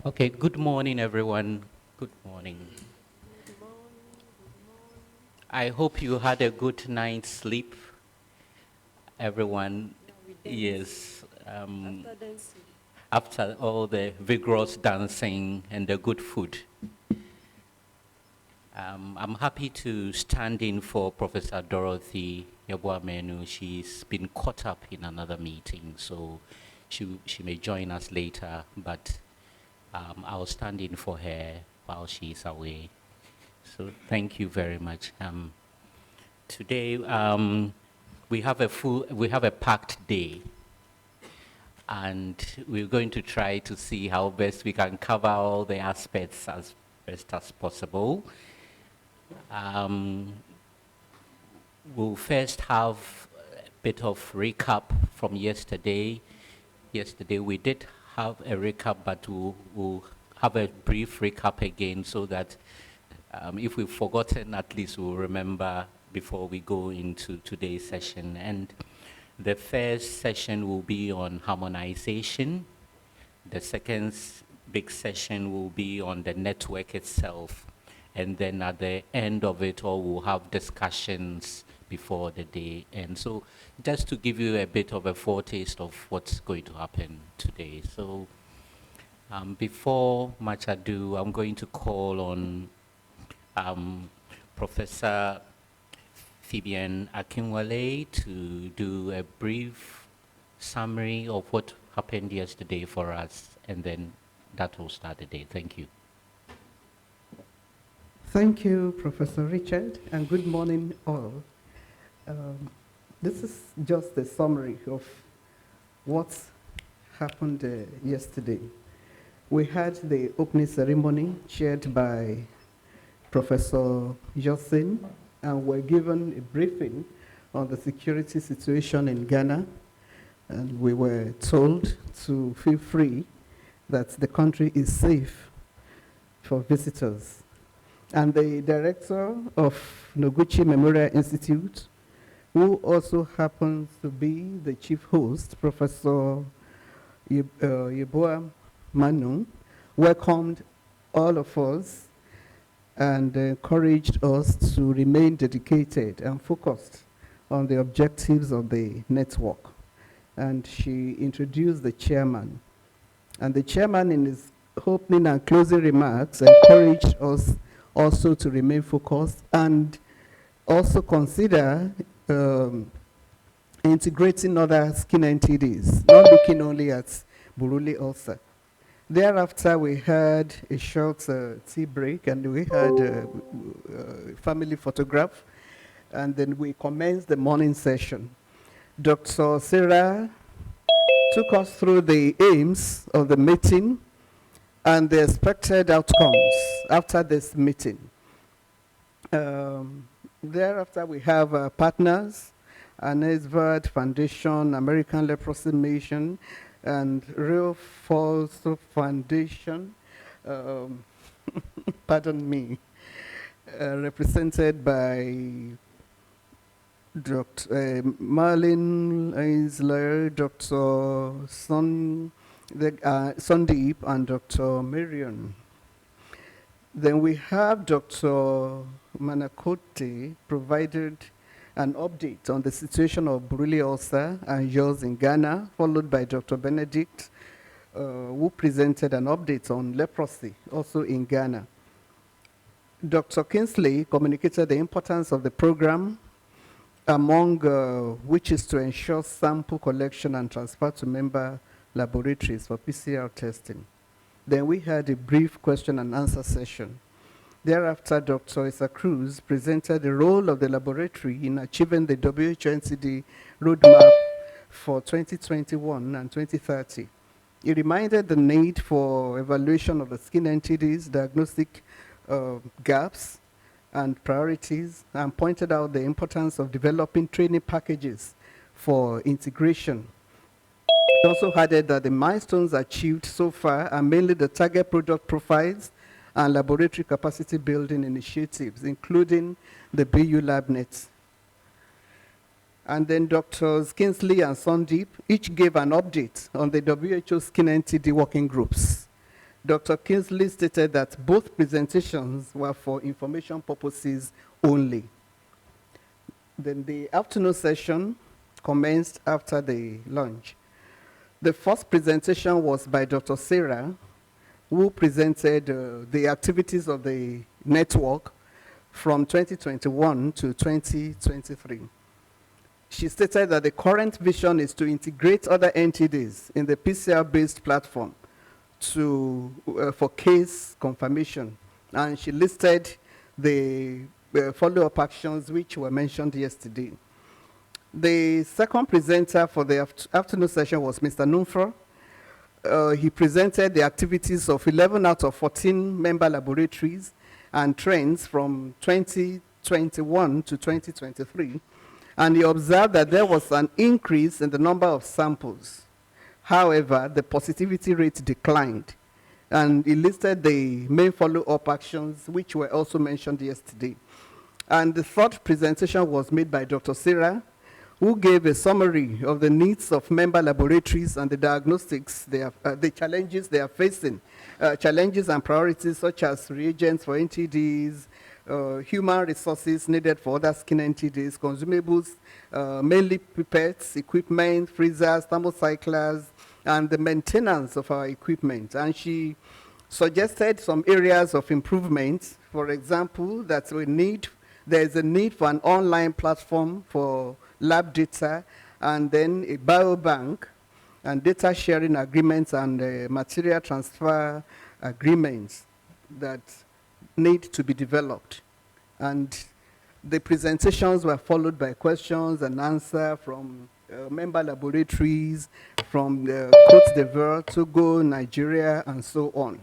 Okay, good morning, everyone. Good morning. I hope you had a good night's sleep, everyone. Yes, after all the vigorous dancing and the good food. I'm happy to stand in for Professor Dorothy Yeboah-Menu. She's been caught up in another meeting, so she may join us later, but I'll stand in for her while she's away. So thank you very much. Today we have a packed day, and we're going to try to see how best we can cover all the aspects as best as possible. We'll first have a bit of recap from yesterday. Yesterday we did have a recap, but we'll have a brief recap again so that if we've forgotten, at least we'll remember before we go into today's session. And the first session will be on harmonization. The second big session will be on the network itself. And then at the end of it all, we'll have discussions before the day. And so just to give you a bit of a foretaste of what's going to happen today. So before much ado, I'm going to call on Professor Fabian Akinwale to do a brief summary of what happened yesterday for us, and then that will start the day. Thank you. Thank you, Professor Richard, and good morning all. This is just a summary of what happened yesterday. We had the opening ceremony chaired by Professor Josin, and were given a briefing on the security situation in Ghana, and we were told to feel free that the country is safe for visitors. And the director of Noguchi Memorial Institute, who also happens to be the chief host, Professor Yeboah-Menu, welcomed all of us and encouraged us to remain dedicated and focused on the objectives of the network. And she introduced the chairman. And the chairman, in his opening and closing remarks, encouraged us also to remain focused and also consider integrating other skin entities, not looking only at Buruli ulcer. Thereafter, we had a short tea break, and we had a family photograph, and then we commenced the morning session. Dr. Sarah took us through the aims of the meeting and the expected outcomes after this meeting. Thereafter, we have partners, Anesvard Foundation, American Leprosy Mission, and Real Falls Foundation, pardon me, represented by Dr. Marlene Eisler, Dr. Sandeep, and Dr. Marion. Then we have Dr. Manakote provided an update on the situation of Buruli ulcer and yours in Ghana, followed by Dr. Benedict, who presented an update on leprosy, also in Ghana. Dr. Kingsley communicated the importance of the program, among which is to ensure sample collection and transfer to member laboratories for PCR testing. Then we had a brief question and answer session. Thereafter, Dr. Isa Cruz presented the role of the laboratory in achieving the WHO-NCD roadmap for 2021 and 2030. He reminded the need for evaluation of the skin entities, diagnostic gaps, and priorities, and pointed out the importance of developing training packages for integration. He also added that the milestones achieved so far are mainly the target product profiles and laboratory capacity building initiatives, including the BU-LABNET. And then Drs. Kingsley and Sandeep each gave an update on the WHO skin entity working groups. Dr. Kingsley stated that both presentations were for information purposes only. Then the afternoon session commenced after the lunch. The first presentation was by Dr. Sarah, who presented the activities of the network from 2021 to 2023. She stated that the current vision is to integrate other entities in the PCR-based platform for case confirmation. And she listed the follow-up actions which were mentioned yesterday. The second presenter for the afternoon session was Mr. Numfro. He presented the activities of 11 out of 14 member laboratories and trends from 2021 to 2023. And he observed that there was an increase in the number of samples. However, the positivity rate declined. And he listed the main follow-up actions, which were also mentioned yesterday. And the third presentation was made by Dr. Sarah, who gave a summary of the needs of member laboratories and the diagnostics, the challenges they are facing, challenges and priorities such as reagents for NTDs, human resources needed for other skin NTDs, consumables, mainly pipettes, equipment, freezers, thermocyclers, and the maintenance of our equipment. And she suggested some areas of improvement. For example, that there is a need for an online platform for lab data, and then a biobank, and data sharing agreements and material transfer agreements that need to be developed. And the presentations were followed by questions and answers from member laboratories, from Côte d'Ivoire, Togo, Nigeria, and so on.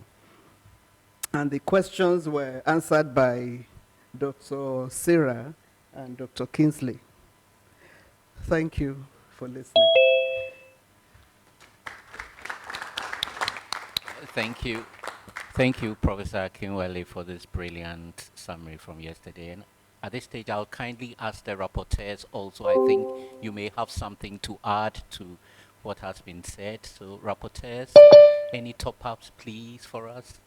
And the questions were answered by Dr. Sarah and Dr. Kingsley. Thank you for listening. Thank you. Thank you, Professor Akinwale, for this brilliant summary from yesterday. And at this stage, I'll kindly ask the rapporteurs also. I think you may have something to add to what has been said. So, rapporteurs, any top-ups, please, for us?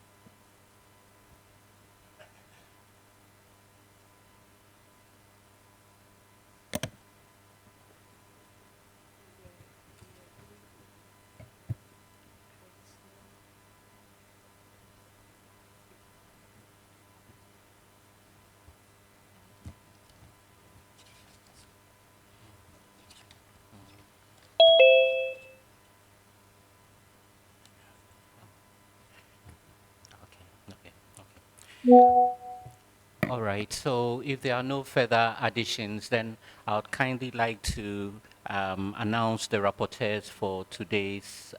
All right, so if there are no further additions, then I would kindly like to announce the rapporteurs for today's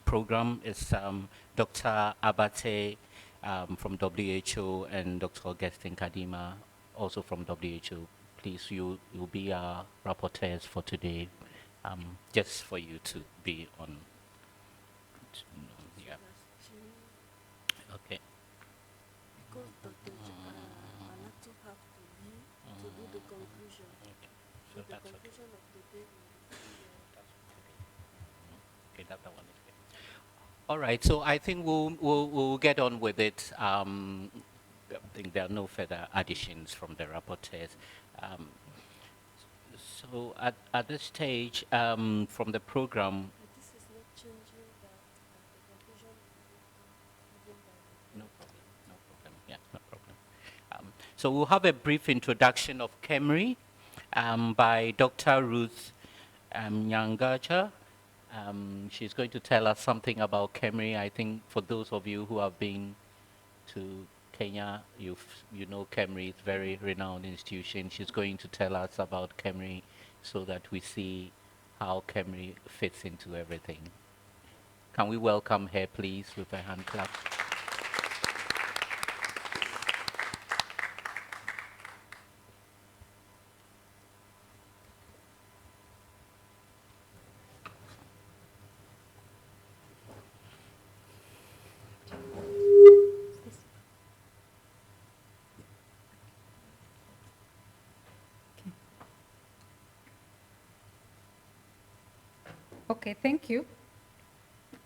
program. Is Dr. Abate from WHO and Dr. Augustine Kadima, also from WHO. Please, you will be our rapporteurs for today, just for you to be on. Yeah. Okay. Because Dr. Anato have to leave to do the conclusion. Okay. So The that's okay. conclusion of the day will be Okay, that one is good. All right, so I think we'll get on with it. I think there are no further additions from the rapporteurs. So at this stage, from the program, this is not changing that the conclusion will be given by no problem, yeah, no problem. So we'll have a brief introduction of KEMRI by Dr. Ruth Nyangacha. She's going to tell us something about KEMRI. I think for those of you who have been to Kenya, you know KEMRI is a very renowned institution. She's going to tell us about KEMRI so that we see how KEMRI fits into everything. Can we welcome her, please, with a hand clap? Okay, thank you.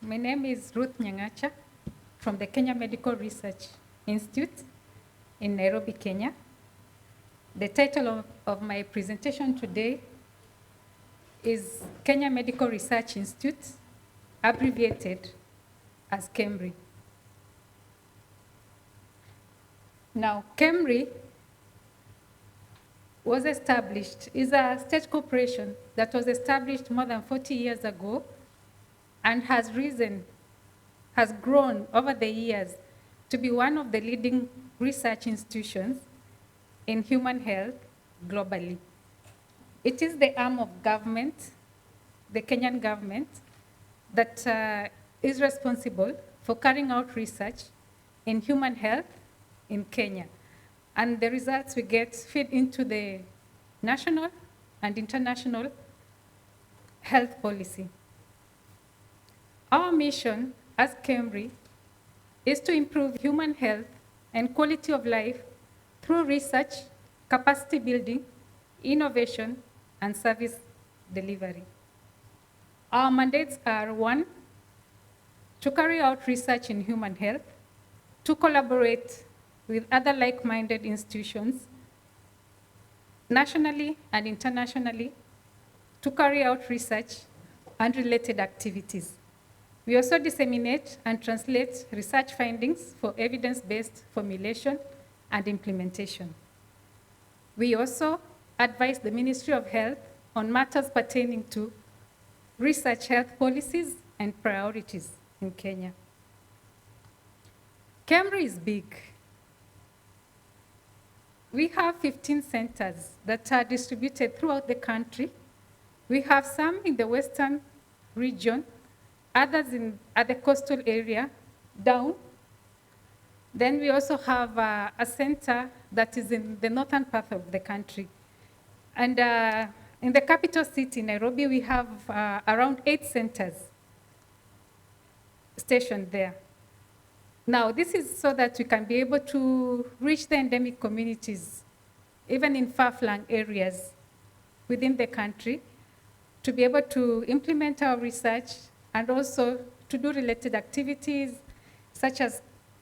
My name is Ruth Nyangacha from the Kenya Medical Research Institute in Nairobi, Kenya. The title of my presentation today is Kenya Medical Research Institute, abbreviated as KEMRI. Now, KEMRI was established, is a state corporation that was established more than 40 years ago and has grown over the years to be one of the leading research institutions in human health globally. It is the arm of government, the Kenyan government, that is responsible for carrying out research in human health in Kenya. And the results we get feed into the national and international health policy. Our mission as KEMRI is to improve human health and quality of life through research, capacity building, innovation, and service delivery. Our mandates are: 1, to carry out research in human health; 2, collaborate with other like-minded institutions, nationally and internationally, to carry out research and related activities. We also disseminate and translate research findings for evidence-based formulation and implementation. We also advise the Ministry of Health on matters pertaining to research health policies and priorities in Kenya. KEMRI is big. We have 15 centers that are distributed throughout the country. We have some in the western region, others at the coastal area, down. Then we also have a center that is in the northern part of the country. And in the capital city, Nairobi, we have around 8 centers stationed there. Now, this is so that we can be able to reach the endemic communities, even in far-flung areas within the country, to be able to implement our research and also to do related activities such as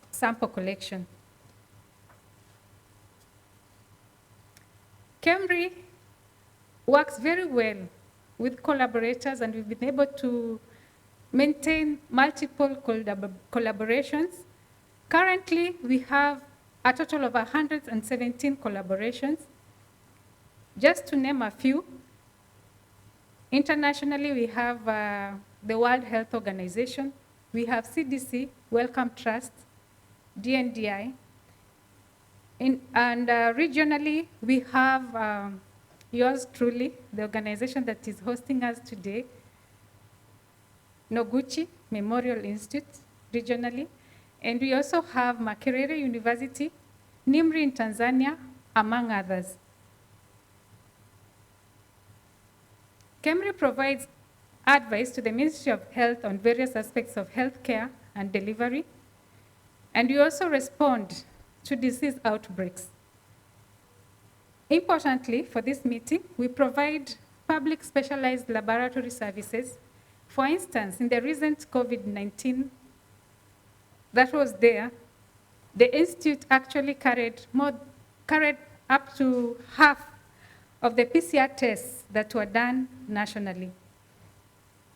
sample collection. KEMRI works very well with collaborators, and we've been able to maintain multiple collaborations. Currently, we have a total of 117 collaborations. Just to name a few, internationally, we have the World Health Organization, we have CDC, Wellcome Trust, DNDi, and regionally, we have yours truly, the organization that is hosting us today, Noguchi Memorial Institute, regionally, and we also have Makerere University, NIMRI in Tanzania, among others. KEMRI provides advice to the Ministry of Health on various aspects of healthcare and delivery, and we also respond to disease outbreaks. Importantly, for this meeting, we provide public specialized laboratory services. For instance, in the recent COVID-19 that was there, the Institute actually carried up to half of the PCR tests that were done nationally.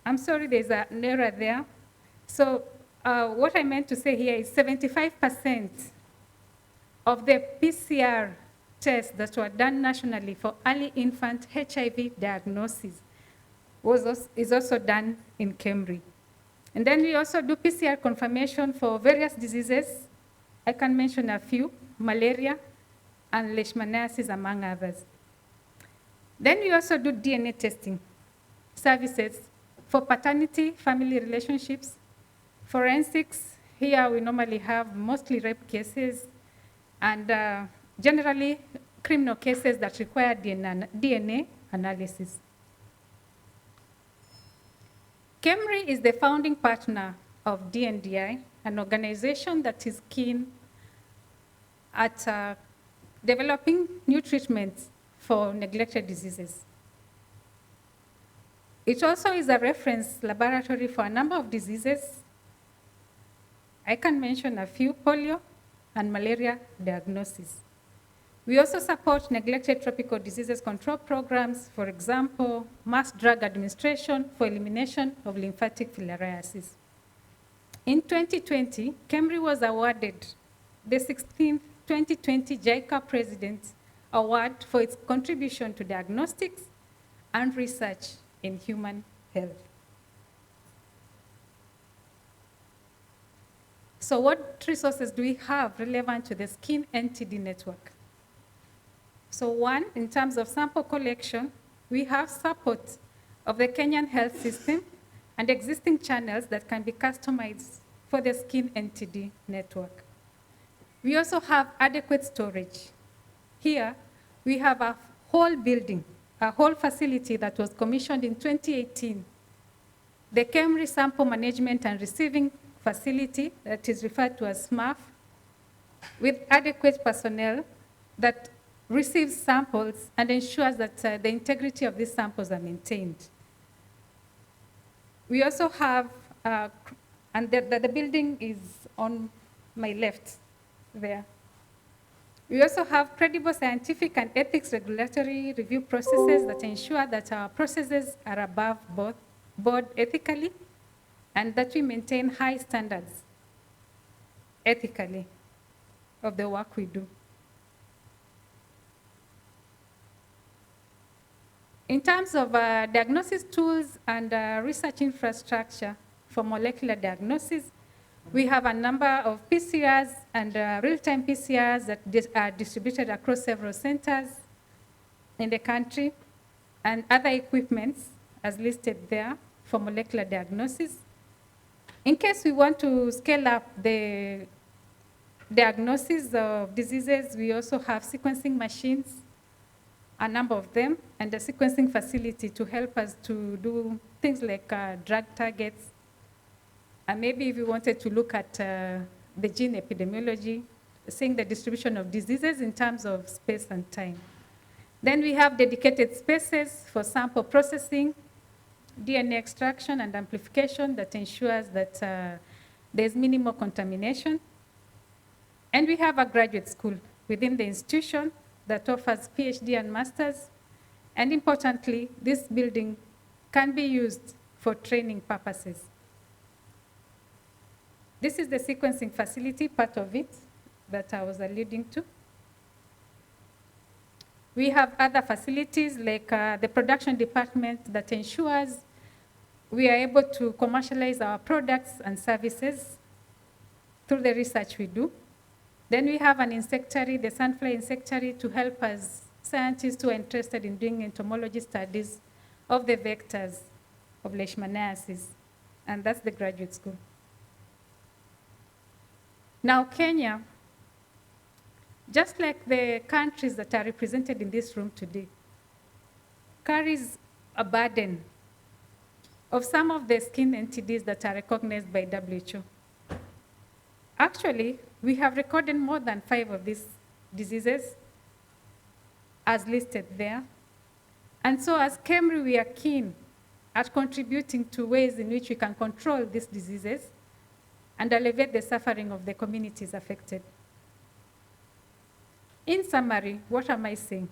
I'm sorry, there's an error there. So what I meant to say here is 75% of the PCR tests that were done nationally for early infant HIV diagnosis is also done in KEMRI. And then we also do PCR confirmation for various diseases. I can mention a few: malaria and leishmaniasis, among others. Then we also do DNA testing services for paternity, family relationships, forensics. Here we normally have mostly rape cases and generally criminal cases that require DNA analysis. KEMRI is the founding partner of DNDi, an organization that is keen at developing new treatments for neglected diseases. It also is a reference laboratory for a number of diseases. I can mention a few: polio and malaria diagnosis. We also support neglected tropical diseases control programs, for example, mass drug administration for elimination of lymphatic filariasis. In 2020, KEMRI was awarded the 16th 2020 JICA President Award for its contribution to diagnostics and research in human health. So what resources do we have relevant to the skin NTD network? So one, in terms of sample collection, we have support of the Kenyan health system and existing channels that can be customized for the skin NTD network. We also have adequate storage. Here, we have a whole building, a whole facility that was commissioned in 2018, the KEMRI Sample Management and Receiving Facility, that is referred to as SMAF, with adequate personnel that receives samples and ensures that the integrity of these samples are maintained. We also have, and the building is on my left there. We also have credible scientific and ethics regulatory review processes that ensure that our processes are above board ethically and that we maintain high standards ethically of the work we do. In terms of diagnosis tools and research infrastructure for molecular diagnosis, we have a number of PCRs and real-time PCRs that are distributed across several centers in the country, and other equipments as listed there for molecular diagnosis. In case we want to scale up the diagnosis of diseases, we also have sequencing machines, a number of them, and a sequencing facility to help us to do things like drug targets. And maybe if we wanted to look at the gene epidemiology, seeing the distribution of diseases in terms of space and time. Then we have dedicated spaces for sample processing, DNA extraction and amplification that ensures that there's minimal contamination. And we have a graduate school within the institution that offers PhD and masters. And importantly, this building can be used for training purposes. This is the sequencing facility, part of it, that I was alluding to. We have other facilities like the production department that ensures we are able to commercialize our products and services through the research we do. Then we have an insectary, the sunfly insectary, to help us scientists who are interested in doing entomology studies of the vectors of leishmaniasis, and that's the graduate school. Now, Kenya, just like the countries that are represented in this room today, carries a burden of some of the skin entities that are recognized by WHO. Actually, we have recorded more than 5 of these diseases as listed there. And so as KEMRI, we are keen at contributing to ways in which we can control these diseases and alleviate the suffering of the communities affected. In summary, what am I saying?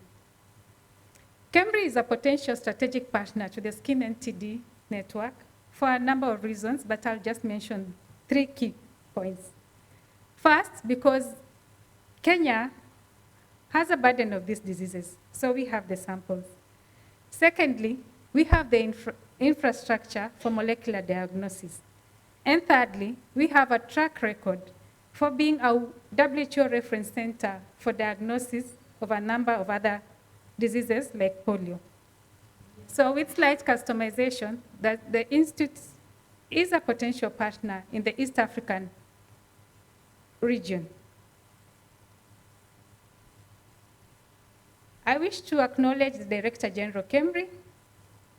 KEMRI is a potential strategic partner to the skin NTD network for a number of reasons, but I'll just mention 3 key points. First, because Kenya has a burden of these diseases, so we have the samples. Secondly, we have the infrastructure for molecular diagnosis. And thirdly, we have a track record for being a WHO reference center for diagnosis of a number of other diseases like polio. So with slight customization, that the Institute is a potential partner in the East African region. I wish to acknowledge the Director General KEMRI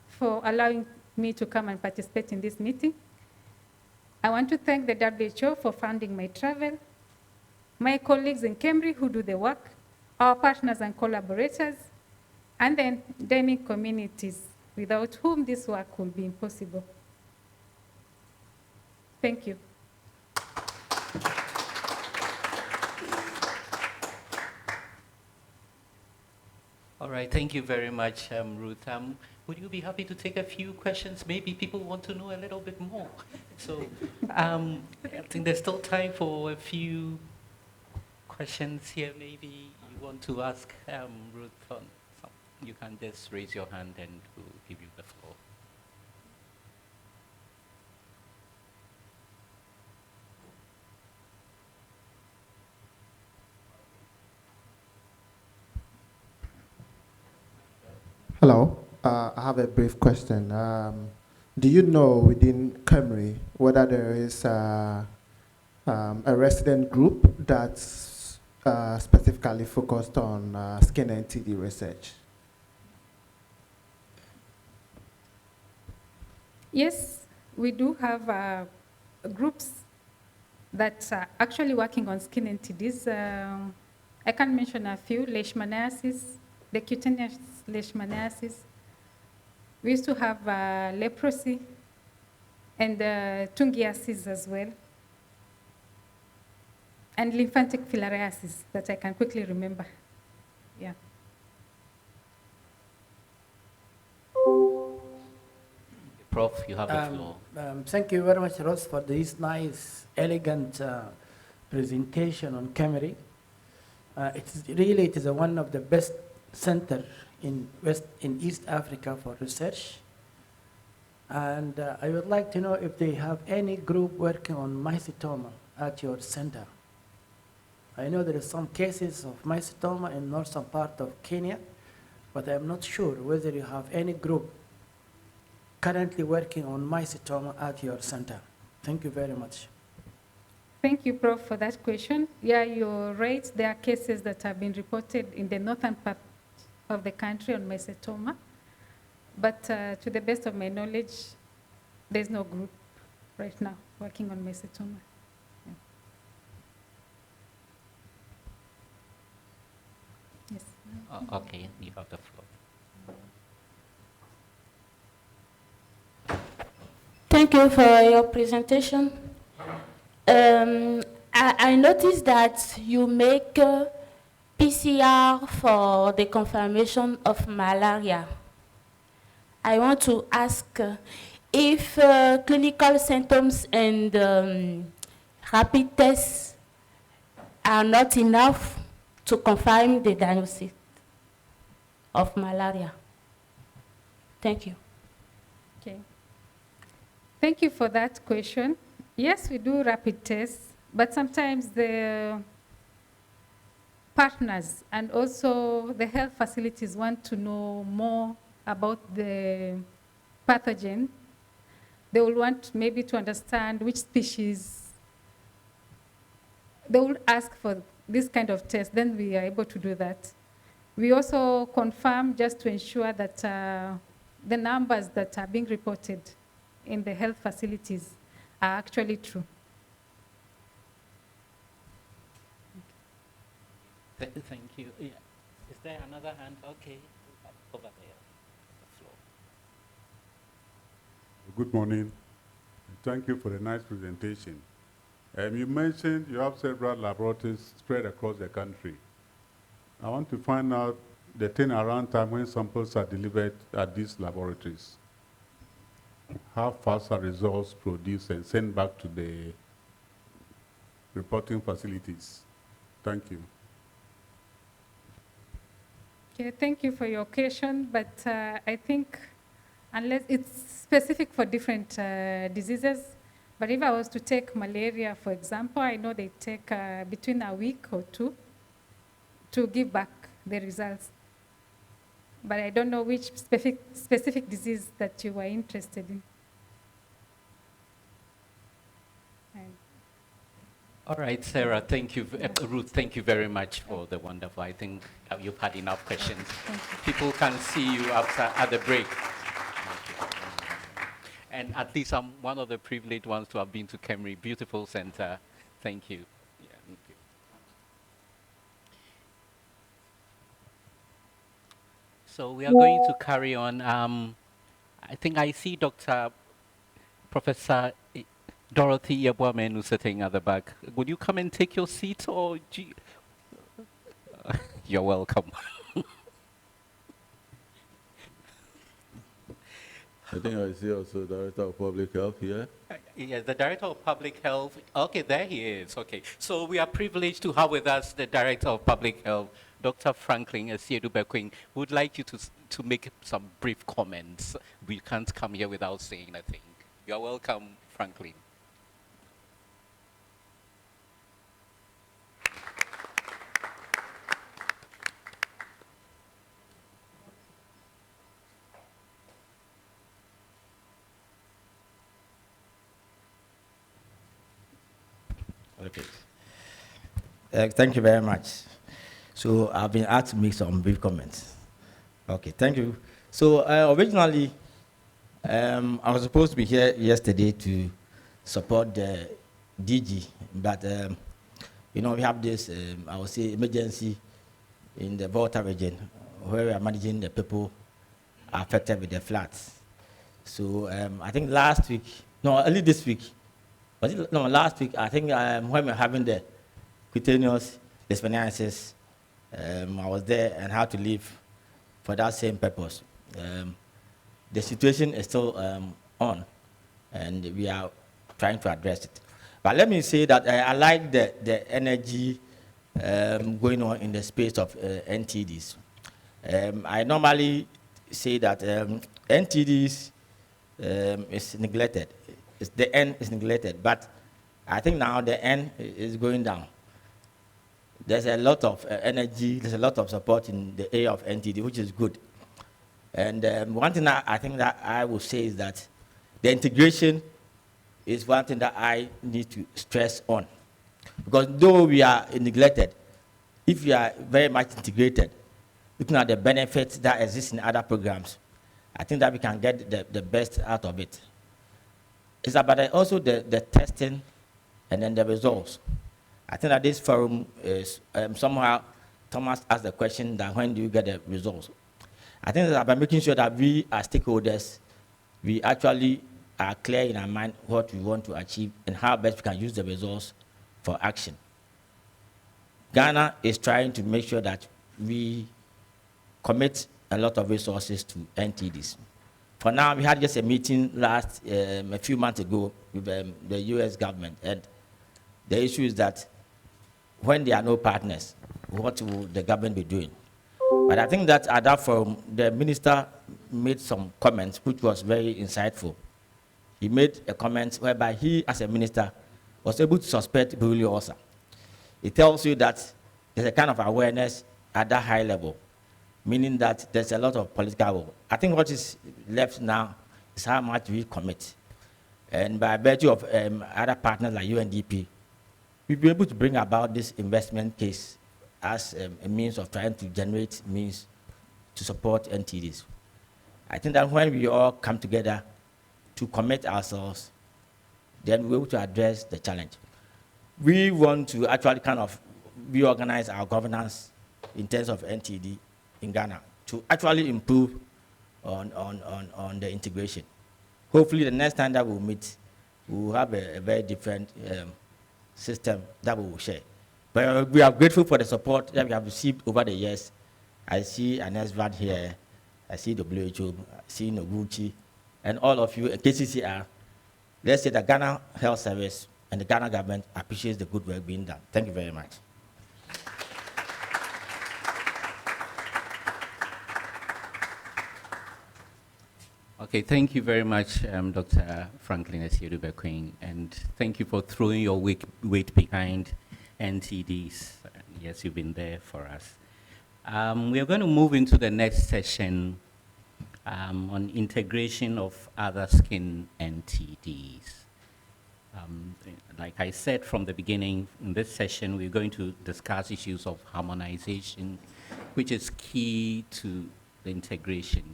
for allowing me to come and participate in this meeting. I want to thank the WHO for funding my travel, my colleagues in KEMRI who do the work, our partners and collaborators, and the endemic communities without whom this work will be impossible. Thank you. All right, thank you very much, Ruth. Would you be happy to take a few questions? Maybe people want to know a little bit more. So I think there's still time for a few questions here. Maybe you want to ask Ruth on some. You can just raise your hand and we'll give you the floor. Hello, I have a brief question. Do you know within Camry whether there is a resident group that's specifically focused on skin and TD research? Yes, we do have groups that are actually working on skin entities. I can mention a few: leishmaniasis, the cutaneous leishmaniasis. We used to have leprosy and tungiasis as well, and lymphatic filariasis that I can quickly remember. Yeah. Prof, you have the floor. Thank you very much, Ross, for this nice, elegant presentation on Camry. It is one of the best center in East Africa for research. And I would like to know if they have any group working on mycetoma at your center. I know there are some cases of mycetoma in northern part of Kenya, but I'm not sure whether you have any group currently working on mycetoma at your center. Thank you very much. Thank you, Prof, for that question. Yeah, you're right. There are cases that have been reported in the northern part of the country on mycetoma. But to the best of my knowledge, there's no group right now working on mycetoma. Yeah. Yes. Okay, you have the floor. Thank you for your presentation. I noticed that you make PCR for the confirmation of malaria. I want to ask if clinical symptoms and rapid tests are not enough to confirm the diagnosis of malaria. Thank you. Okay. Thank you for that question. Yes, we do rapid tests, but sometimes the partners and also the health facilities want to know more about the pathogen. They will want maybe to understand which species. They will ask for this kind of test, then we are able to do that. We also confirm just to ensure that the numbers that are being reported in the health facilities are actually true. Thank you. Yeah. Is there another hand? Okay, over there. The floor. Good morning. Thank you for the nice presentation. You mentioned you have several laboratories spread across the country. I want to find out the turnaround time when samples are delivered at these laboratories. How fast are results produced and sent back to the reporting facilities? Thank you. Okay, thank you for your question, but I think unless it's specific for different diseases, but if I was to take malaria, for example, I know they take between a week or two to give back the results. But I don't know which specific disease that you were interested in. All right, Sarah, thank you. Ruth, thank you very much for the wonderful. I think you've had enough questions. People can see you at the break. And at least I'm one of the privileged ones to have been to Camry, beautiful center. Thank you. Yeah, thank you. So we are going to carry on. I think I see Dr. Professor Dorothy Yabwamenu sitting at the back. Would you come and take your seat, or you're welcome. I think I see also Director of Public Health here. Yes, the Director of Public Health. Okay, there he is. Okay, so we are privileged to have with us the Director of Public Health, Dr. Franklin Asiedu-Bekwing. Would like you to make some brief comments. We can't come here without saying anything. You're welcome, Franklin. Okay. Thank you very much. So I've been asked to make some brief comments. Okay, thank you. So originally, I was supposed to be here yesterday to support the DG, but you know, we have this, I would say, emergency in the Volta region where we are managing the people affected with the floods. So I think last week, no, early this week, was it, no, last week, I think when we were having the cutaneous experiences, I was there and had to leave for that same purpose. The situation is still on, and we are trying to address it. But let me say that I like the energy going on in the space of NTDs. I normally say that NTDs is neglected. The N is neglected, but I think now the N is going down. There's a lot of energy, there's a lot of support in the area of NTD, which is good. And one thing that I think that I will say is that the integration is one thing that I need to stress on. Because though we are neglected, if we are very much integrated, looking at the benefits that exist in other programs, I think that we can get the best out of it. It's about also the testing and then the results. I think that this forum is somehow, Thomas asked the question that when do you get the results? I think it's about making sure that we as stakeholders, we actually are clear in our mind what we want to achieve and how best we can use the results for action. Ghana is trying to make sure that we commit a lot of resources to NTDs. For now, we had just a meeting a few months ago with the US government, and the issue is that when there are no partners, what will the government be doing? But I think that at that forum, the minister made some comments which was very insightful. He made a comment whereby he, as a minister, was able to suspect Buruli ulcer. It tells you that there's a kind of awareness at that high level, meaning that there's a lot of political will. I think what is left now is how much we commit. And by virtue of other partners like UNDP, we'll be able to bring about this investment case as a means of trying to generate means to support NTDs. I think that when we all come together to commit ourselves, then we're able to address the challenge. We want to actually kind of reorganize our governance in terms of NTD in Ghana to actually improve on the integration. Hopefully the next time that we'll meet, we'll have a very different system that we will share. But we are grateful for the support that we have received over the years. I see an SVAD here, I see WHO, I see Noguchi, and all of you at KCCR. Let's say the Ghana Health Service and the Ghana government appreciates the good work being done. Thank you very much. Okay, thank you very much, Dr. Franklin Asiedu-Bekwing, and thank you for throwing your weight behind NTDs. Yes, you've been there for us. We are going to move into the next session on integration of other skin NTDs. Like I said from the beginning, in this session, we're going to discuss issues of harmonization, which is key to the integration.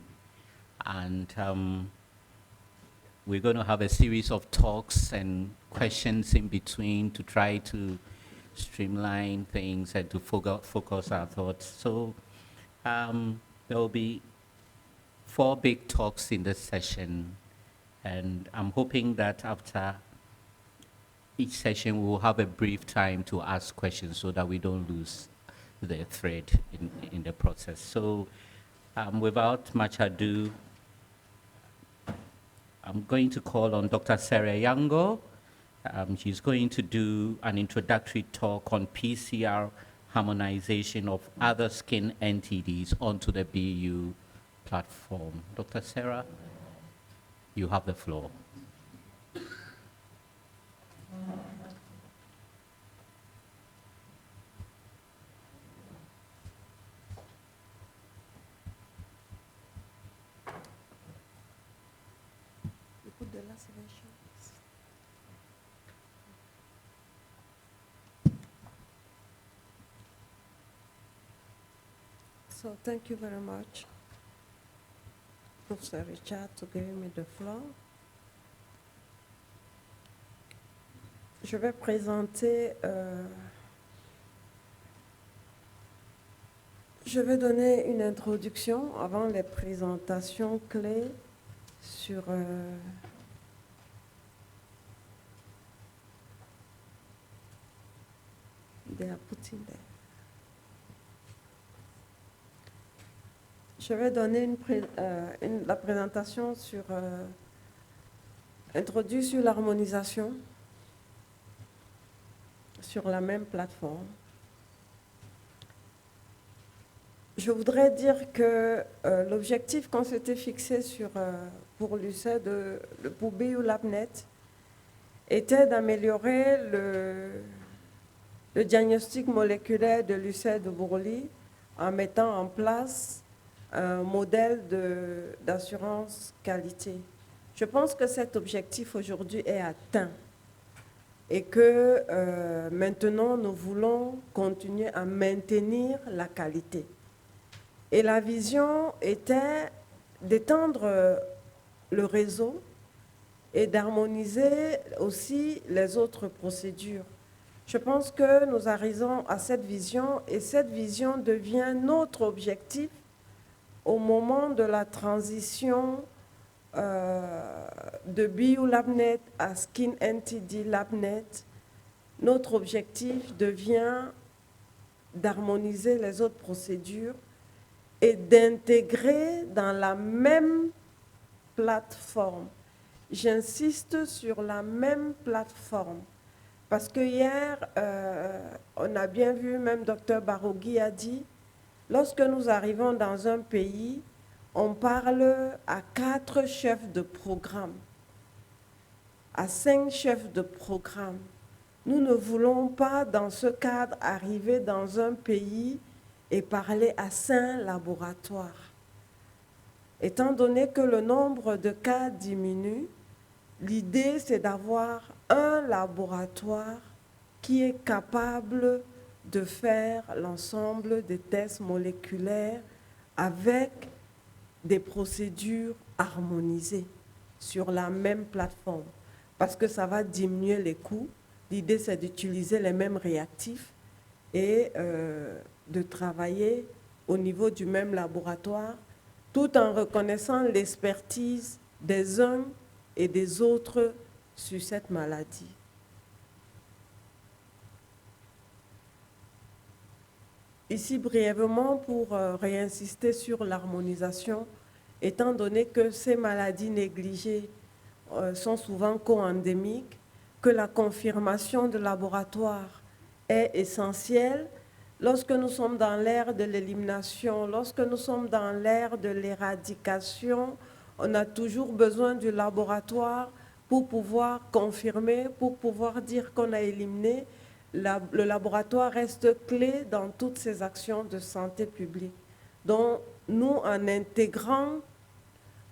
And we're going to have a series of talks and questions in between to try to streamline things and to focus our thoughts. So there will be 4 big talks in this session, and I'm hoping that after each session we will have a brief time to ask questions so that we don't lose the thread in the process. So without much ado, I'm going to call on Dr. Sarah Yango. She's going to do an introductory talk on PCR harmonization of other skin NTDs onto the BU platform. Dr. Sarah, you have the floor. You put the last version. So thank you very much, Professor Richard, for giving me the floor. Je vais présenter, je vais donner une introduction avant les présentations clés sur they are putting there. Je vais donner la présentation sur introduit sur l'harmonisation sur la même plateforme. Je voudrais dire que l'objectif qu'on s'était fixé pour l'UCED, pour BU-LABNET, était d'améliorer le diagnostic moléculaire de l'UCED de Bourly en mettant en place un modèle d'assurance qualité. Je pense que cet objectif aujourd'hui est atteint et que maintenant nous voulons continuer à maintenir la qualité. Et la vision était d'étendre le réseau et d'harmoniser aussi les autres procédures. Je pense que nous arrivons à cette vision et cette vision devient notre objectif au moment de la transition de BU-LABNET à Skin NTD LABNET. Notre objectif devient d'harmoniser les autres procédures et d'intégrer dans la même plateforme. J'insiste sur la même plateforme. Parce que hier, on a bien vu, même Dr Barogui a dit, lorsque nous arrivons dans un pays, on parle à 4 chefs de programme, à 5 chefs de programme. Nous ne voulons pas, dans ce cadre, arriver dans un pays et parler à 5 laboratoires. Étant donné que le nombre de cas diminue, l'idée, c'est d'avoir un laboratoire qui est capable de faire l'ensemble des tests moléculaires avec des procédures harmonisées sur la même plateforme. Parce que ça va diminuer les coûts. L'idée, c'est d'utiliser les mêmes réactifs et de travailler au niveau du même laboratoire, tout en reconnaissant l'expertise des uns et des autres sur cette maladie. Ici, brièvement, pour réinsister sur l'harmonisation, étant donné que ces maladies négligées sont souvent co-endémiques, que la confirmation de laboratoire est essentielle. Lorsque nous sommes dans l'ère de l'élimination, lorsque nous sommes dans l'ère de l'éradication, on a toujours besoin du laboratoire pour pouvoir confirmer, pour pouvoir dire qu'on a éliminé. Le laboratoire reste clé dans toutes ces actions de santé publique. Donc, nous, en intégrant,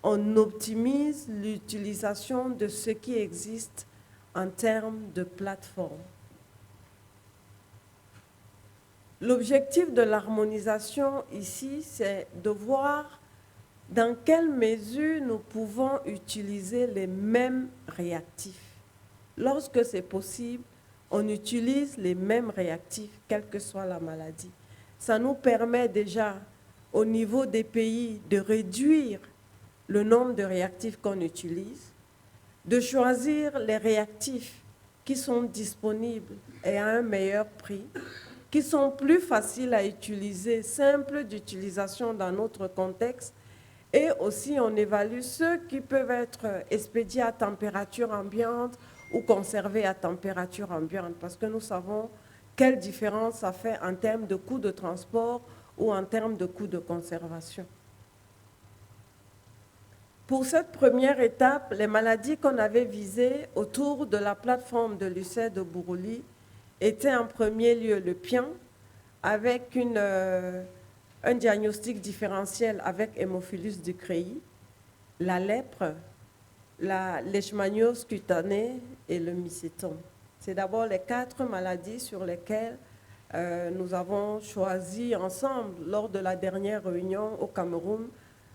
on optimise l'utilisation de ce qui existe en termes de plateforme. L'objectif de l'harmonisation ici, c'est de voir dans quelle mesure nous pouvons utiliser les mêmes réactifs. Lorsque c'est possible, on utilise les mêmes réactifs, quelle que soit la maladie. Ça nous permet déjà, au niveau des pays, de réduire le nombre de réactifs qu'on utilise, de choisir les réactifs qui sont disponibles et à un meilleur prix, qui sont plus faciles à utiliser, simples d'utilisation dans notre contexte, et aussi on évalue ceux qui peuvent être expédiés à température ambiante ou conservés à température ambiante, parce que nous savons quelle différence ça fait en termes de coût de transport ou en termes de coût de conservation. Pour cette première étape, les maladies qu'on avait visées autour de la plateforme de l'UCED de Bourouli étaient en premier lieu le pian, avec un diagnostic différentiel avec Hémophilus ducreyi, la lèpre, la leishmaniose cutanée et le mycétome. C'est d'abord les 4 maladies sur lesquelles nous avons choisi ensemble, lors de la dernière réunion au Cameroun,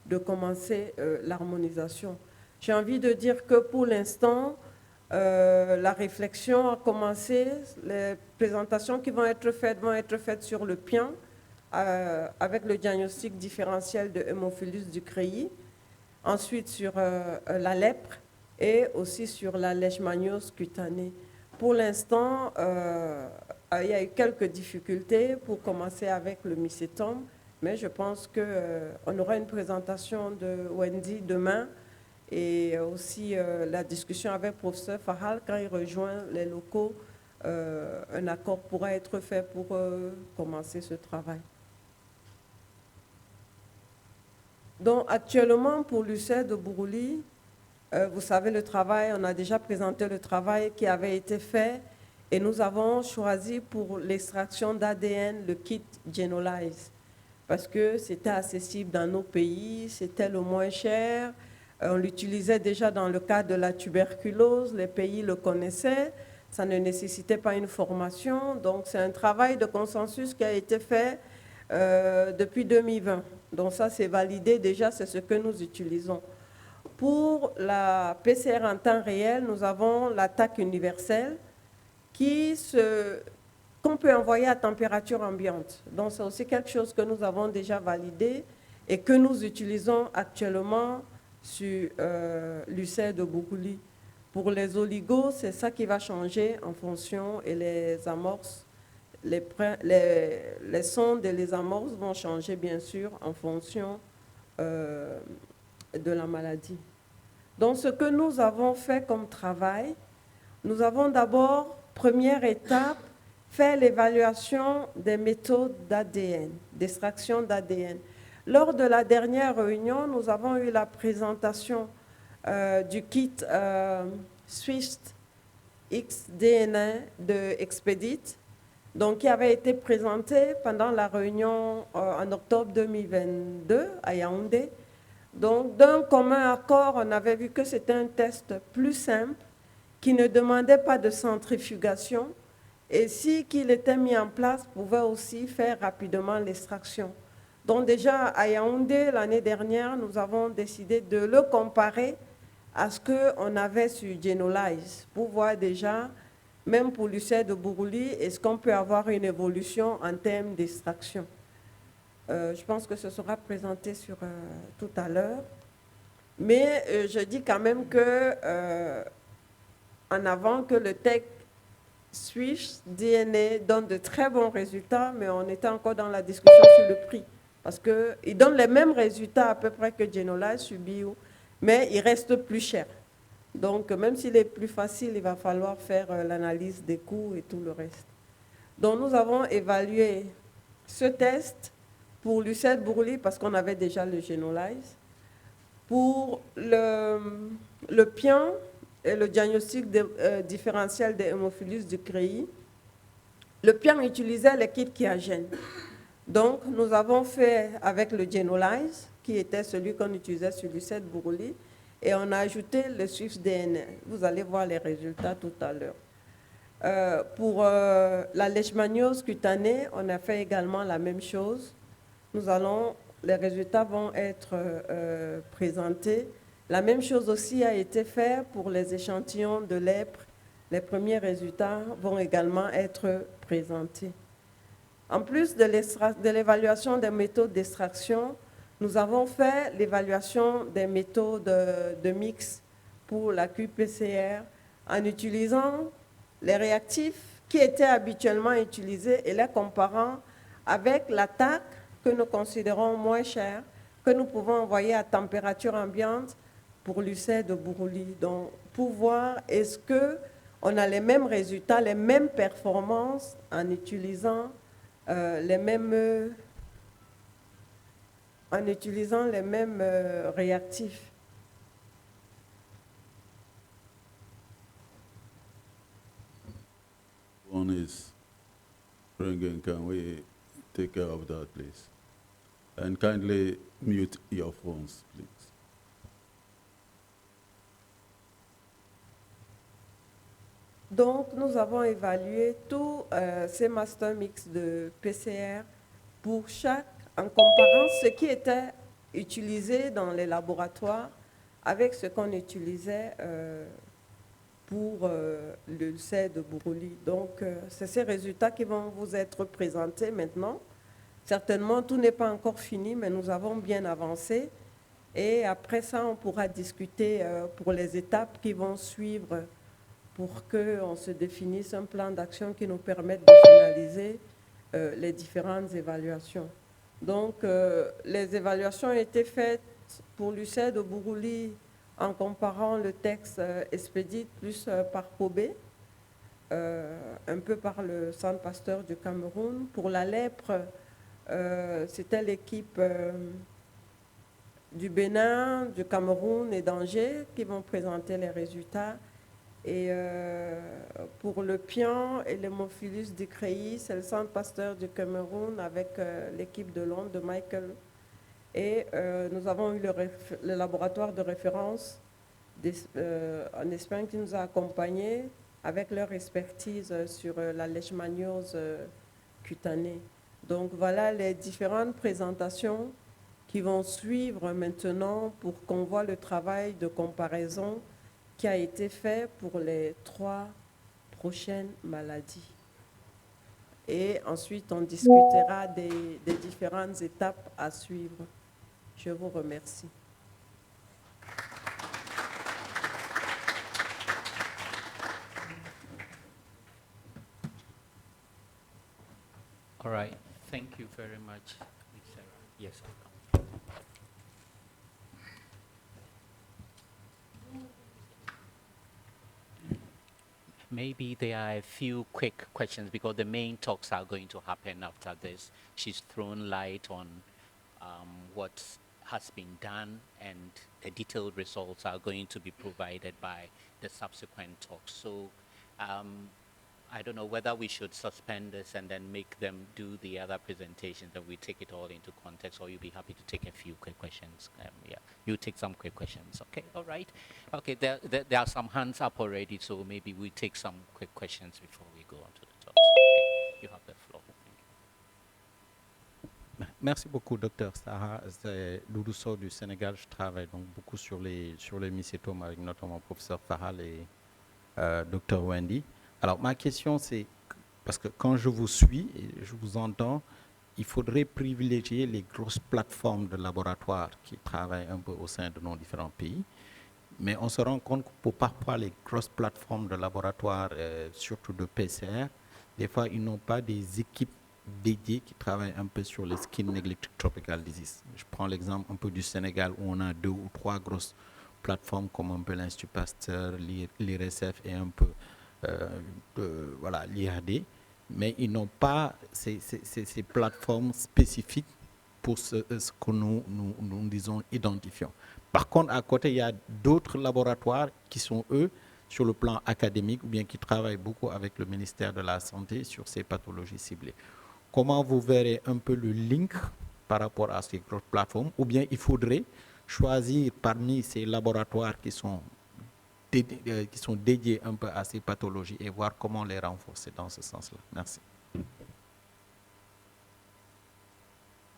de commencer l'harmonisation. J'ai envie de dire que pour l'instant, la réflexion a commencé. Les présentations qui vont être faites sur le pian, avec le diagnostic différentiel de Hémophilus ducreyi, ensuite sur la lèpre et aussi sur la leishmaniose cutanée. Pour l'instant, il y a eu quelques difficultés pour commencer avec le mycétome, mais je pense qu'on aura une présentation de Wendy demain et aussi la discussion avec le professeur Fahal quand il rejoint les locaux. Un accord pourra être fait pour commencer ce travail. Donc actuellement pour l'UCED de Bourouli, vous savez le travail, on a déjà présenté le travail qui avait été fait et nous avons choisi pour l'extraction d'ADN le kit Genolize parce que c'était accessible dans nos pays, c'était le moins cher, on l'utilisait déjà dans le cadre de la tuberculose, les pays le connaissaient, ça ne nécessitait pas une formation, donc c'est un travail de consensus qui a été fait depuis 2020. Donc ça c'est validé déjà, c'est ce que nous utilisons. Pour la PCR en temps réel, nous avons l'attaque universelle qu'on peut envoyer à température ambiante. Donc c'est aussi quelque chose que nous avons déjà validé et que nous utilisons actuellement sur l'UCED de Bourouli. Pour les oligos, c'est ça qui va changer en fonction et les amorces. Les sondes et les amorces vont changer bien sûr en fonction de la maladie. Donc ce que nous avons fait comme travail, nous avons d'abord, première étape, fait l'évaluation des méthodes d'ADN, d'extraction d'ADN. Lors de la dernière réunion, nous avons eu la présentation du kit Swift X-DNA de Expedit, donc qui avait été présenté pendant la réunion en octobre 2022 à Yaoundé. Donc, d'un commun accord, on avait vu que c'était un test plus simple, qui ne demandait pas de centrifugation, et si qu'il était mis en place, pouvait aussi faire rapidement l'extraction. Donc déjà, à Yaoundé, l'année dernière, nous avons décidé de le comparer à ce qu'on avait sur Genolize, pour voir déjà, même pour l'UCED de Bourouli, est-ce qu'on peut avoir une évolution en termes d'extraction. Je pense que ce sera présenté tout à l'heure. Mais je dis quand même en avant que le tech Swift DNA donne de très bons résultats, mais on était encore dans la discussion sur le prix. Parce qu'il donne les mêmes résultats à peu près que Genolize sur BU, mais il reste plus cher. Donc même s'il est plus facile, il va falloir faire l'analyse des coûts et tout le reste. Donc nous avons évalué ce test pour l'UCED Bourouli parce qu'on avait déjà le Genolize. Pour le pian et le diagnostic différentiel des Hémophilus ducreyi, le pian utilisait les kits Chiagène. Donc nous avons fait avec le Genolize, qui était celui qu'on utilisait sur l'UCED Bourouli, et on a ajouté le Swift DNA. Vous allez voir les résultats tout à l'heure. Pour la leishmaniose cutanée, on a fait également la même chose. Les résultats vont être présentés. La même chose aussi a été faite pour les échantillons de lèpre. Les premiers résultats vont également être présentés. En plus de l'évaluation des méthodes d'extraction, Nous avons fait l'évaluation des méthodes de mix pour la QPCR en utilisant les réactifs qui étaient habituellement utilisés et les comparant avec l'attaque que nous considérons moins chère, que nous pouvons envoyer à température ambiante pour l'UCED de Bourouli. Donc, pour voir est-ce qu'on a les mêmes résultats, les mêmes performances en utilisant les mêmes réactifs. One is ringing. Can we take care of that, please? And kindly mute your phones, please. Donc, nous avons évalué tous ces master mix de PCR pour en comparant ce qui était utilisé dans les laboratoires avec ce qu'on utilisait pour le CED de Bourouli. Donc, c'est ces résultats qui vont vous être présentés maintenant. Certainement, tout n'est pas encore fini, mais nous avons bien avancé. Et après ça, on pourra discuter pour les étapes qui vont suivre pour qu'on se définisse un plan d'action qui nous permette de finaliser les différentes évaluations. Donc, les évaluations ont été faites pour l'UCED de Bourouli en comparant le texte expédite plus par Kobe, un peu par le Centre Pasteur du Cameroun. Pour la lèpre, c'était l'équipe du Bénin, du Cameroun et d'Angers qui vont présenter les résultats. Et pour le pion et l'hémophilus ducreyi, c'est le Centre Pasteur du Cameroun avec l'équipe de Londres de Michael. Et nous avons eu le laboratoire de référence en Espagne qui nous a accompagnés avec leur expertise sur la leishmaniose cutanée. Donc voilà les différentes présentations qui vont suivre maintenant pour qu'on voit le travail de comparaison qui a été fait pour les 3 prochaines maladies. Et ensuite, on discutera des différentes étapes à suivre. Je vous remercie. All right. Thank you very much, Sarah. Yes, I'll come. Maybe there are a few quick questions because the main talks are going to happen after this. She's thrown light on what has been done, and the detailed results are going to be provided by the subsequent talks. So I don't know whether we should suspend this and then make them do the other presentations, and we take it all into context, or you'll be happy to take a few quick questions. Yeah, you take some quick questions. Okay, all right. Okay, there are some hands up already, so maybe we take some quick questions before we go on to the talks. Okay, you have the floor. Merci beaucoup, Dr. Sarah. C'est Doudou Sow du Sénégal. Je travaille donc beaucoup sur les mycétomes avec notamment professeur Fahal et Dr. Wendy. Alors, ma question, c'est, parce que quand je vous suis et je vous entends, il faudrait privilégier les grosses plateformes de laboratoires qui travaillent un peu au sein de nos différents pays. Mais on se rend compte que pour parfois les grosses plateformes de laboratoires, surtout de PCR, des fois, ils n'ont pas des équipes dédiées qui travaillent un peu sur les skin neglected tropical disease. Je prends l'exemple un peu du Sénégal où on a 2 ou 3 grosses plateformes comme un peu l'Institut Pasteur, l'IRSF et un peu voilà, l'IRD, mais ils n'ont pas ces plateformes spécifiques pour ce que nous disons identifions. Par contre, à côté, il y a d'autres laboratoires qui sont, eux, sur le plan académique ou bien qui travaillent beaucoup avec le ministère de la Santé sur ces pathologies ciblées. Comment vous verrez un peu le link par rapport à ces grosses plateformes, ou bien il faudrait choisir parmi ces laboratoires qui sont dédiés un peu à ces pathologies et voir comment les renforcer dans ce sens-là. Merci.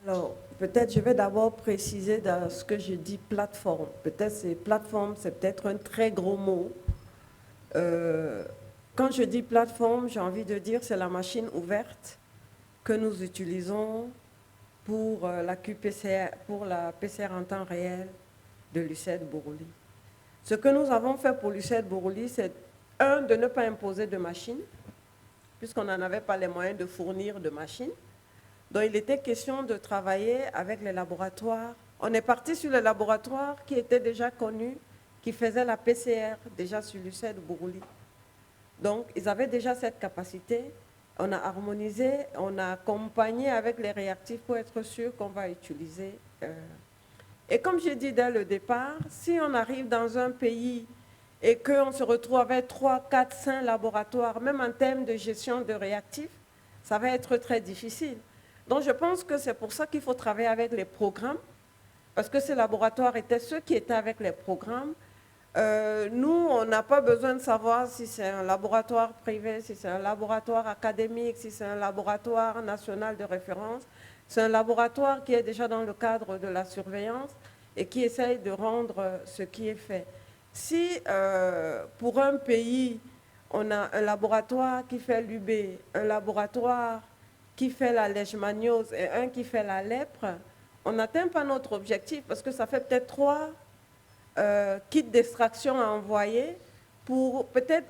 Alors, peut-être je vais d'abord préciser dans ce que je dis plateforme. Peut-être c'est plateforme, c'est peut-être un très gros mot. Quand je dis plateforme, j'ai envie de dire c'est la machine ouverte que nous utilisons pour la QPCR, pour la PCR en temps réel de l'UCED Bourouli. Ce que nous avons fait pour l'UCED Bourouli, c'est de ne pas imposer de machines, puisqu'on n'en avait pas les moyens de fournir de machines. Donc il était question de travailler avec les laboratoires. On est parti sur les laboratoires qui étaient déjà connus, qui faisaient la PCR déjà sur l'UCED Bourouli. Donc ils avaient déjà cette capacité. On a harmonisé, on a accompagné avec les réactifs pour être sûr qu'on va utiliser. Et comme j'ai dit dès le départ, si on arrive dans un pays et qu'on se retrouve avec 3, 4, 5 laboratoires, même en termes de gestion de réactifs, ça va être très difficile. Donc je pense que c'est pour ça qu'il faut travailler avec les programmes, parce que ces laboratoires étaient ceux qui étaient avec les programmes. Nous, on n'a pas besoin de savoir si c'est un laboratoire privé, si c'est un laboratoire académique, si c'est un laboratoire national de référence. C'est un laboratoire qui est déjà dans le cadre de la surveillance et qui essaye de rendre ce qui est fait. Si pour un pays, on a un laboratoire qui fait l'UB, un laboratoire qui fait la leishmaniose et un qui fait la lèpre, on n'atteint pas notre objectif parce que ça fait peut-être 3 kits d'extraction à envoyer pour peut-être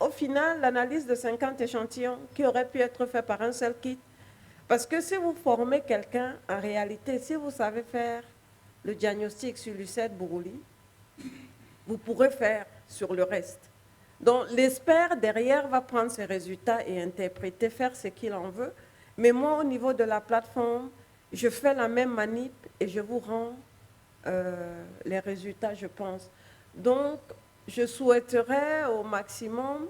au final l'analyse de 50 échantillons qui aurait pu être fait par un seul kit. Parce que si vous formez quelqu'un, en réalité, si vous savez faire le diagnostic sur l'UCED Bourouli, vous pourrez faire sur le reste. Donc l'expert derrière va prendre ses résultats et interpréter, faire ce qu'il en veut. Mais moi, au niveau de la plateforme, je fais la même manip et je vous rends les résultats, je pense. Donc, je souhaiterais au maximum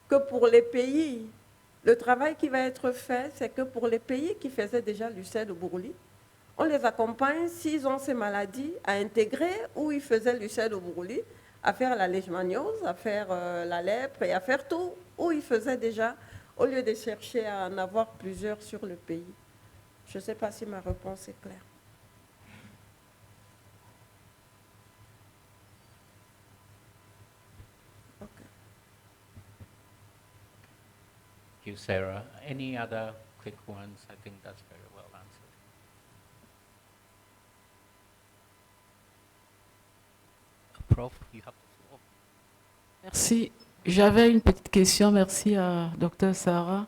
que pour les pays, le travail qui va être fait, c'est que pour les pays qui faisaient déjà l'UCED au Bourouli, on les accompagne s'ils ont ces maladies à intégrer où ils faisaient l'UCED au Bourouli, à faire la leishmaniose, à faire la lèpre et à faire tout où ils faisaient déjà, au lieu de chercher à en avoir plusieurs sur le pays. Je ne sais pas si ma réponse est claire. Thank you, Sarah. Any other quick ones? I think that's very well answered. Prof, you have the floor. Merci. J'avais une petite question, merci à Dr Sarah.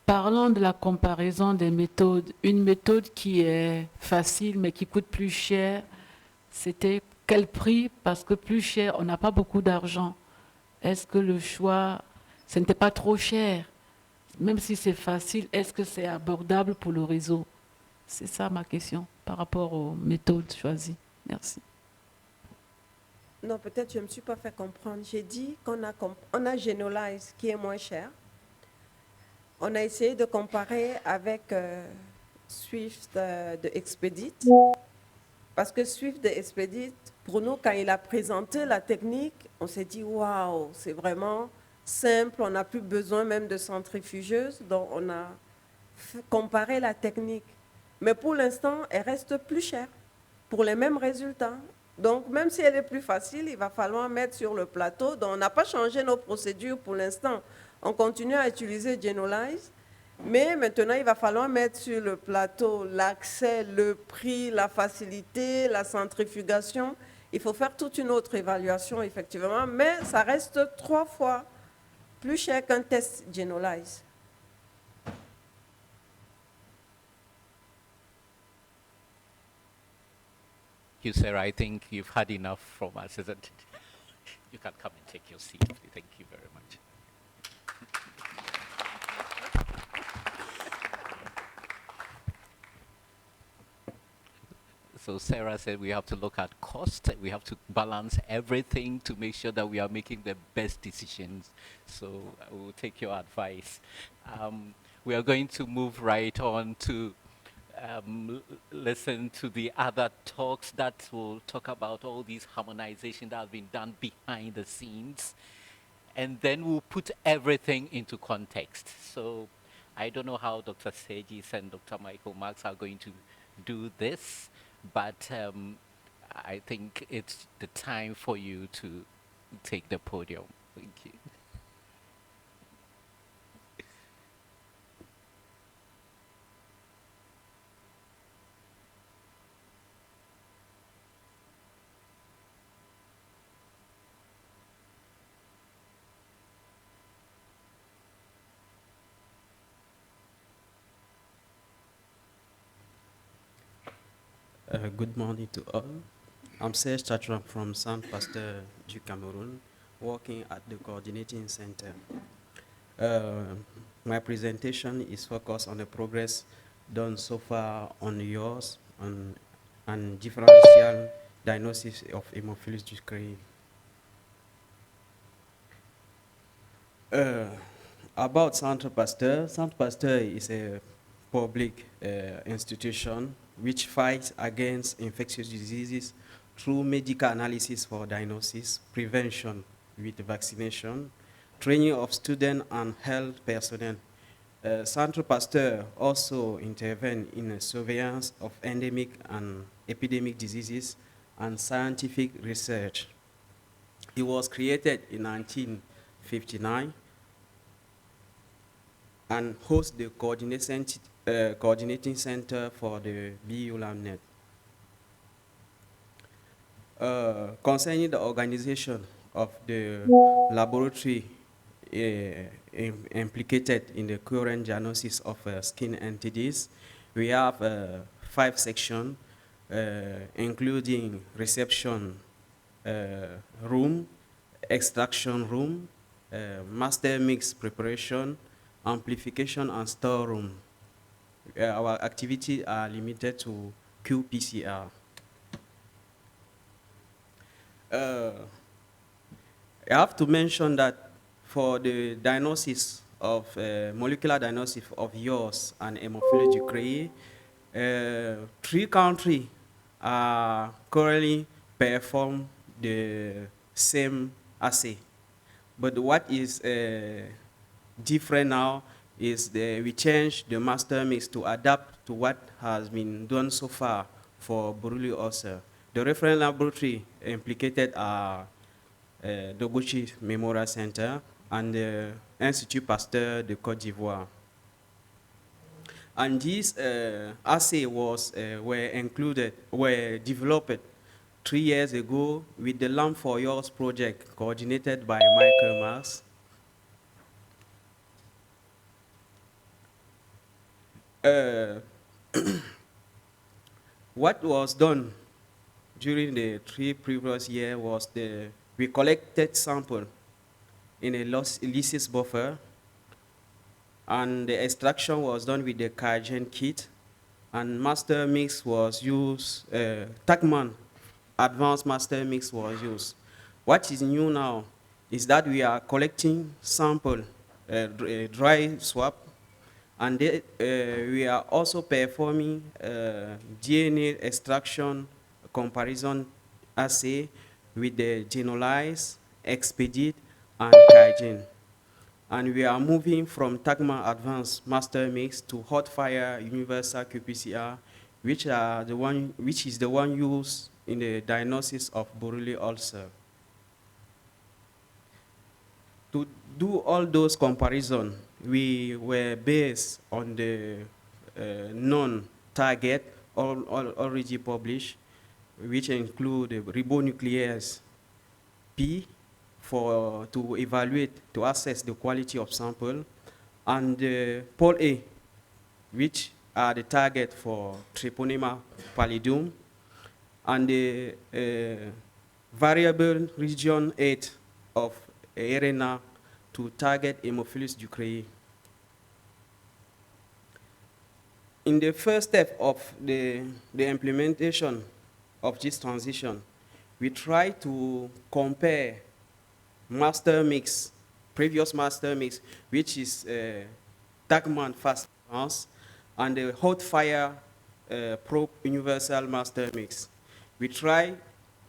Parlons de la comparaison des méthodes. Une méthode qui est facile mais qui coûte plus cher, c'était quel prix? Parce que plus cher, on n'a pas beaucoup d'argent. Est-ce que le choix, ce n'était pas trop cher? Même si c'est facile, est-ce que c'est abordable pour le réseau? C'est ça ma question par rapport aux méthodes choisies. Merci. Non, peut-être je ne me suis pas fait comprendre. J'ai dit qu'on a Genolize qui est moins cher. On a essayé de comparer avec Swift de Expedit. Parce que Swift de Expedit, pour nous, quand il a présenté la technique, on s'est dit, waouh, c'est vraiment simple, on n'a plus besoin même de centrifugeuse. Donc, on a comparé la technique. Mais pour l'instant, elle reste plus chère pour les mêmes résultats. Donc, même si elle est plus facile, il va falloir mettre sur le plateau. Donc, on n'a pas changé nos procédures pour l'instant. On continue à utiliser Genolize. Mais maintenant, il va falloir mettre sur le plateau l'accès, le prix, la facilité, la centrifugation. Il faut faire toute une autre évaluation, effectivement. Mais ça reste 3 fois plus cher qu'un test Genolize. You, Sarah, I think you've had enough from us, isn't it? You can come and take your seat. Thank you very much. So Sarah said we have to look at cost. We have to balance everything to make sure that we are making the best decisions. So I will take your advice. We are going to move right on to listen to the other talks that will talk about all these harmonization that have been done behind the scenes. And then we'll put everything into context. So I don't know how Dr. Segis and Dr. Michael Marks are going to do this, but I think it's the time for you to take the podium. Thank you. Good morning to all. I'm Serge Chatram from Saint Pasteur du Cameroon, working at the coordinating center. My presentation is focused on the progress done so far on yours and differential diagnosis of hemophilus Ducrey. About Centre Pasteur is a public institution which fights against infectious diseases through medical analysis for diagnosis, prevention with vaccination, training of students and health personnel. Centre Pasteur also intervene in surveillance of endemic and epidemic diseases and scientific research. It was created in 1959 and hosts the coordinating center for the BU-LABNET. Concerning the organization of the laboratory implicated in the current diagnosis of skin entities, we have 5 sections, including reception room, extraction room, master mix preparation, amplification and storeroom. Our activities are limited to qPCR. I have to mention that for the diagnosis of molecular diagnosis of yours and hemophilus Ducrey, 3 countries are currently perform the same assay. But what is different now is we changed the master mix to adapt to what has been done so far for Borrelia ulcer. The reference laboratory implicated are Doguchi Memorial Center and the Institut Pasteur de Côte d'Ivoire. And these assay were developed 3 years ago with the Lamp for Yours project coordinated by Michael Mars. What was done during the 3 previous years was we collected sample in a lysis buffer, and the extraction was done with the Kajen kit, and master mix was used, Tacman advanced master mix was used. What is new now is that we are collecting sample, dry swab, and we are also performing DNA extraction comparison assay with the Genolyze, Expedit, and Kajen. And we are moving from Tagma Advanced Master Mix to Hotfire Universal qPCR, which is the one used in the diagnosis of Borrelia ulcer. To do all those comparisons, we were based on the non-target already published, which include the ribonuclease P to evaluate, to assess the quality of sample, and the Pol A, which are the target for Treponema pallidum, and the variable region 8 of RNA to target Hemophilus Ducrey. In the first step of the implementation of this transition, we try to compare master mix, previous master mix, which is Tagman Fast Advance, and the Hotfire Probe Universal Master Mix. We try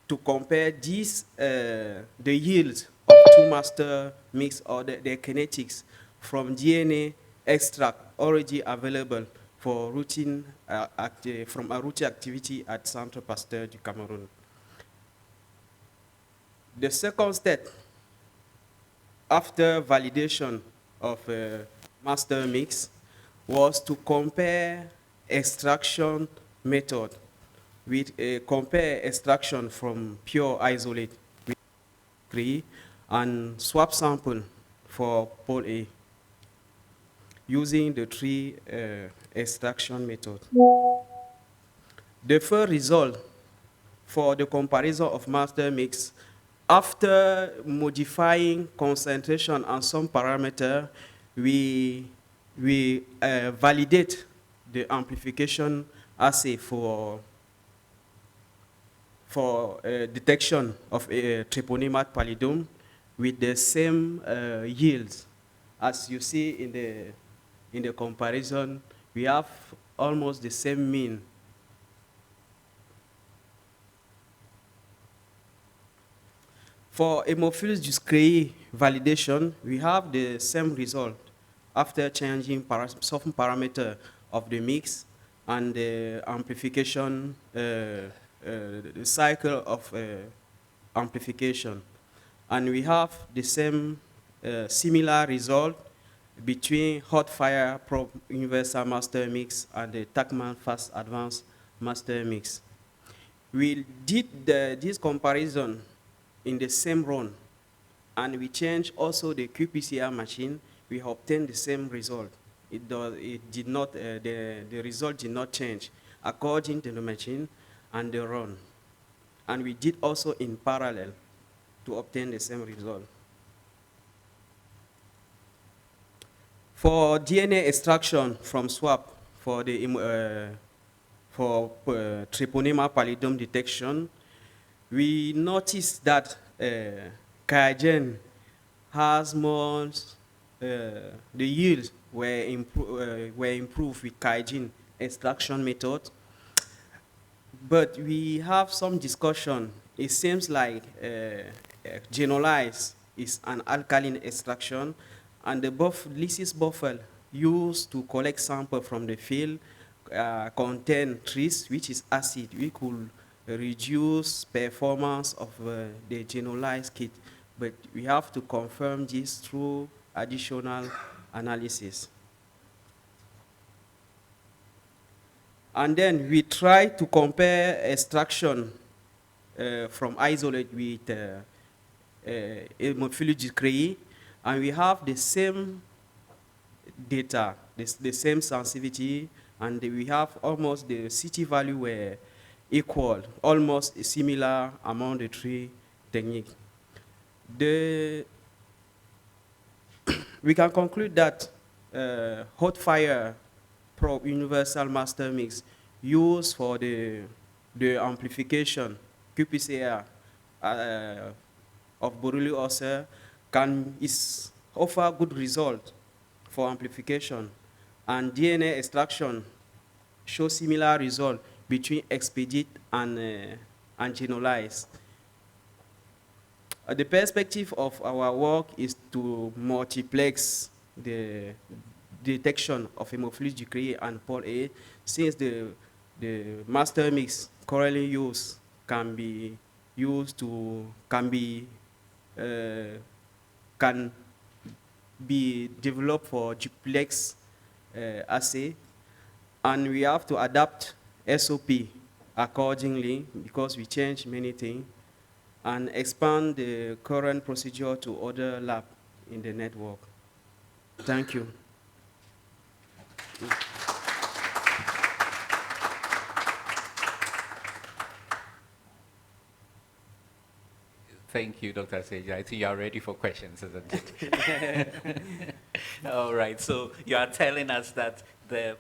to compare these, the yields of 2 master mix or the kinetics from DNA extract already available for routine from a routine activity at Centre Pasteur du Cameroun. The second step after validation of a master mix was to compare extraction method with compare extraction from pure isolate with Ducrey and swap sample for Pol A using the 3 extraction method. The first result for the comparison of master mix, after modifying concentration and some parameter, we validate the amplification assay for detection of treponemat pallidum with the same yields. As you see in the comparison, we have almost the same mean. For Haemophilus discrei validation, we have the same result after changing some parameter of the mix and the amplification, the cycle of amplification. And we have the same similar result between hot fire probe universal master mix and the Tachman fast advanced master mix. We did this comparison in the same run, and we changed also the qPCR machine. We obtained the same result. The result did not change according to the machine and the run. And we did also in parallel to obtain the same result. For DNA extraction from swab for the treponema pallidum detection, we noticed that QIAGEN has more, the yields were improved with QIAGEN extraction method. But we have some discussion. It seems like genolyze is an alkaline extraction, and the lysis buffer used to collect sample from the field contain tris, which is acid. We could reduce performance of the genolyzed kit, but we have to confirm this through additional analysis. And then we try to compare extraction from isolate with Haemophilus discrei, and we have the same data, the same sensitivity, and we have almost the CT value were equal, almost similar among the three techniques. We can conclude that hot fire probe universal master mix used for the amplification qPCR of Borrelia ulcer is offer good result for amplification, and DNA extraction show similar result between expedite and genolyze. The perspective of our work is to multiplex the detection of Haemophilus discrei and Pol A, since the master mix currently used can be developed for duplex assay, and we have to adapt SOP accordingly because we change many things, and expand the current procedure to other labs in the network. Thank you. Thank you, Dr. Seja. I think you are ready for questions, isn't it? All right, so you are telling us that the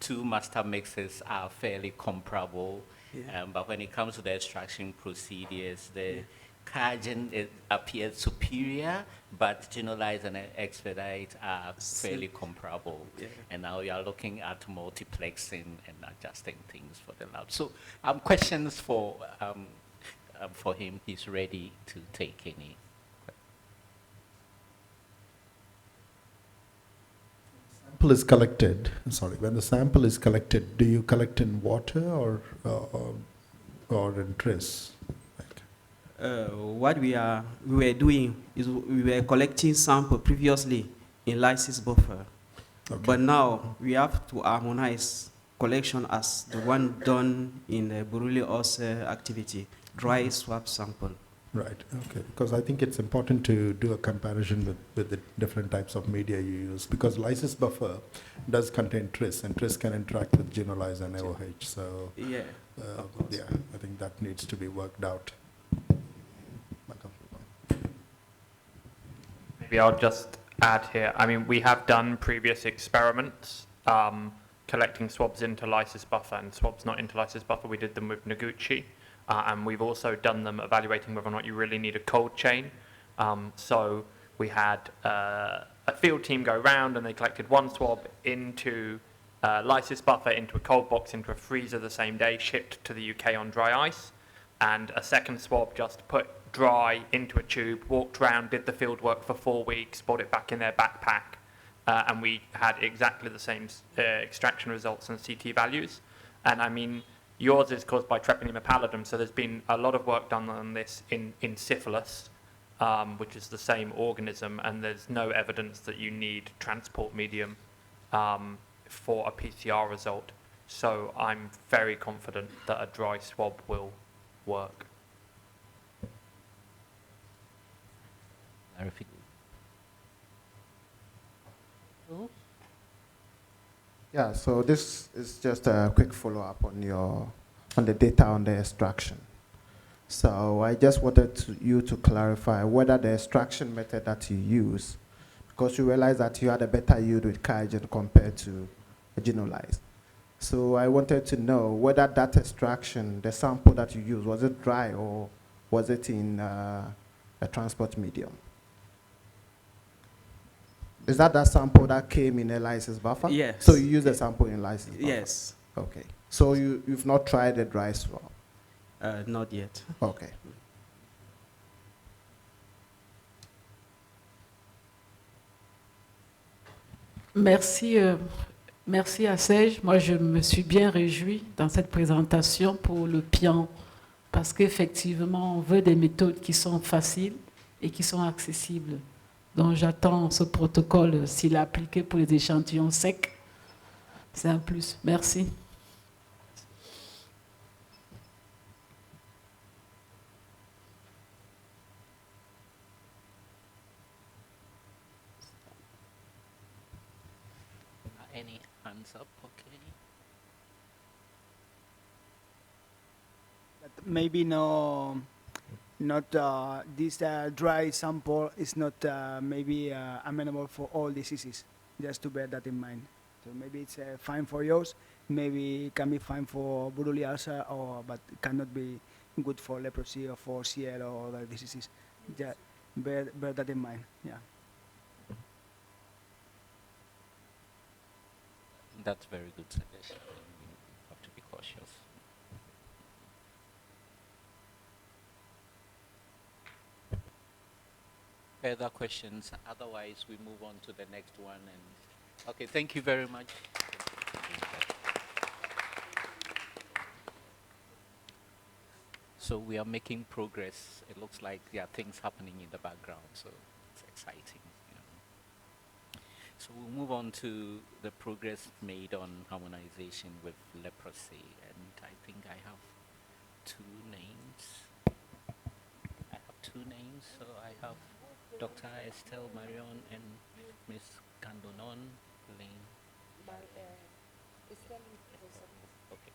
two master mixes are fairly comparable, Yeah. but when it comes to the extraction procedures, the QIAGEN appears superior, but generalize and expedite are fairly comparable. Yeah. And now you are looking at multiplexing and adjusting things for the lab. So questions for him. He's ready to take any. Sample is collected. Sorry, when the sample is collected, do you collect in water or in trace? What we were doing is we were collecting sample previously in lysis buffer, but now we have to harmonize collection as the one done in the Borrelia ulcer activity, dry swab sample. Right, okay. Because I think it's important to do a comparison with the different types of media you use, because lysis buffer does contain tris, and tris can interact with genolyze and AOH. So Yeah, of course. yeah, I think that needs to be worked out. Maybe I'll just add here. I mean, we have done previous experiments collecting swabs into lysis buffer and swabs not into lysis buffer. We did them with Noguchi. And we've also done them evaluating whether or not you really need a cold chain. So we had a field team go round and they collected one swab into lysis buffer, into a cold box, into a freezer the same day, shipped to the UK on dry ice. And a second swab just put dry into a tube, walked around, did the field work for 4 weeks, brought it back in their backpack. And we had exactly the same extraction results and CT values. And I mean, yours is caused by Treponema pallidum, so there's been a lot of work done on this in syphilis, which is the same organism, and there's no evidence that you need transport medium for a PCR result. So I'm very confident that a dry swab will work. Yeah, so this is just a quick follow-up on the data on the extraction. So I just wanted you to clarify whether the extraction method that you use, because you realize that you had a better yield with QIAGEN compared to genolyze. So I wanted to know whether that extraction, the sample that you used, was it dry or was it in a transport medium? Is that sample that came in a lysis buffer? Yes. So you use the sample in lysis buffer? Yes. Okay. So you've not tried the dry swab? Not yet. Okay. Merci, merci à Serge. Moi, je me suis bien réjouie dans cette présentation pour le PIAN, parce qu'effectivement, on veut des méthodes qui sont faciles et qui sont accessibles. Donc, j'attends ce protocole, s'il est appliqué pour les échantillons secs. C'est un plus. Merci. Any hands up? Okay. But maybe not this dry sample is not maybe amenable for all diseases. Just to bear that in mind. So maybe it's fine for yours. Maybe it can be fine for Buruli ulcer, but it cannot be good for leprosy or for CL or other diseases. Just bear that in mind. Yeah. That's very good suggestion. We have to be cautious. Further questions? Otherwise, we move on to the next one. And okay, thank you very much. So we are making progress. It looks like there are things happening in the background, so it's exciting. So we'll move on to the progress made on harmonization with leprosy, and I think I have two names. So I have Dr. Estelle Marion and Ms. Candonon Lane. Okay.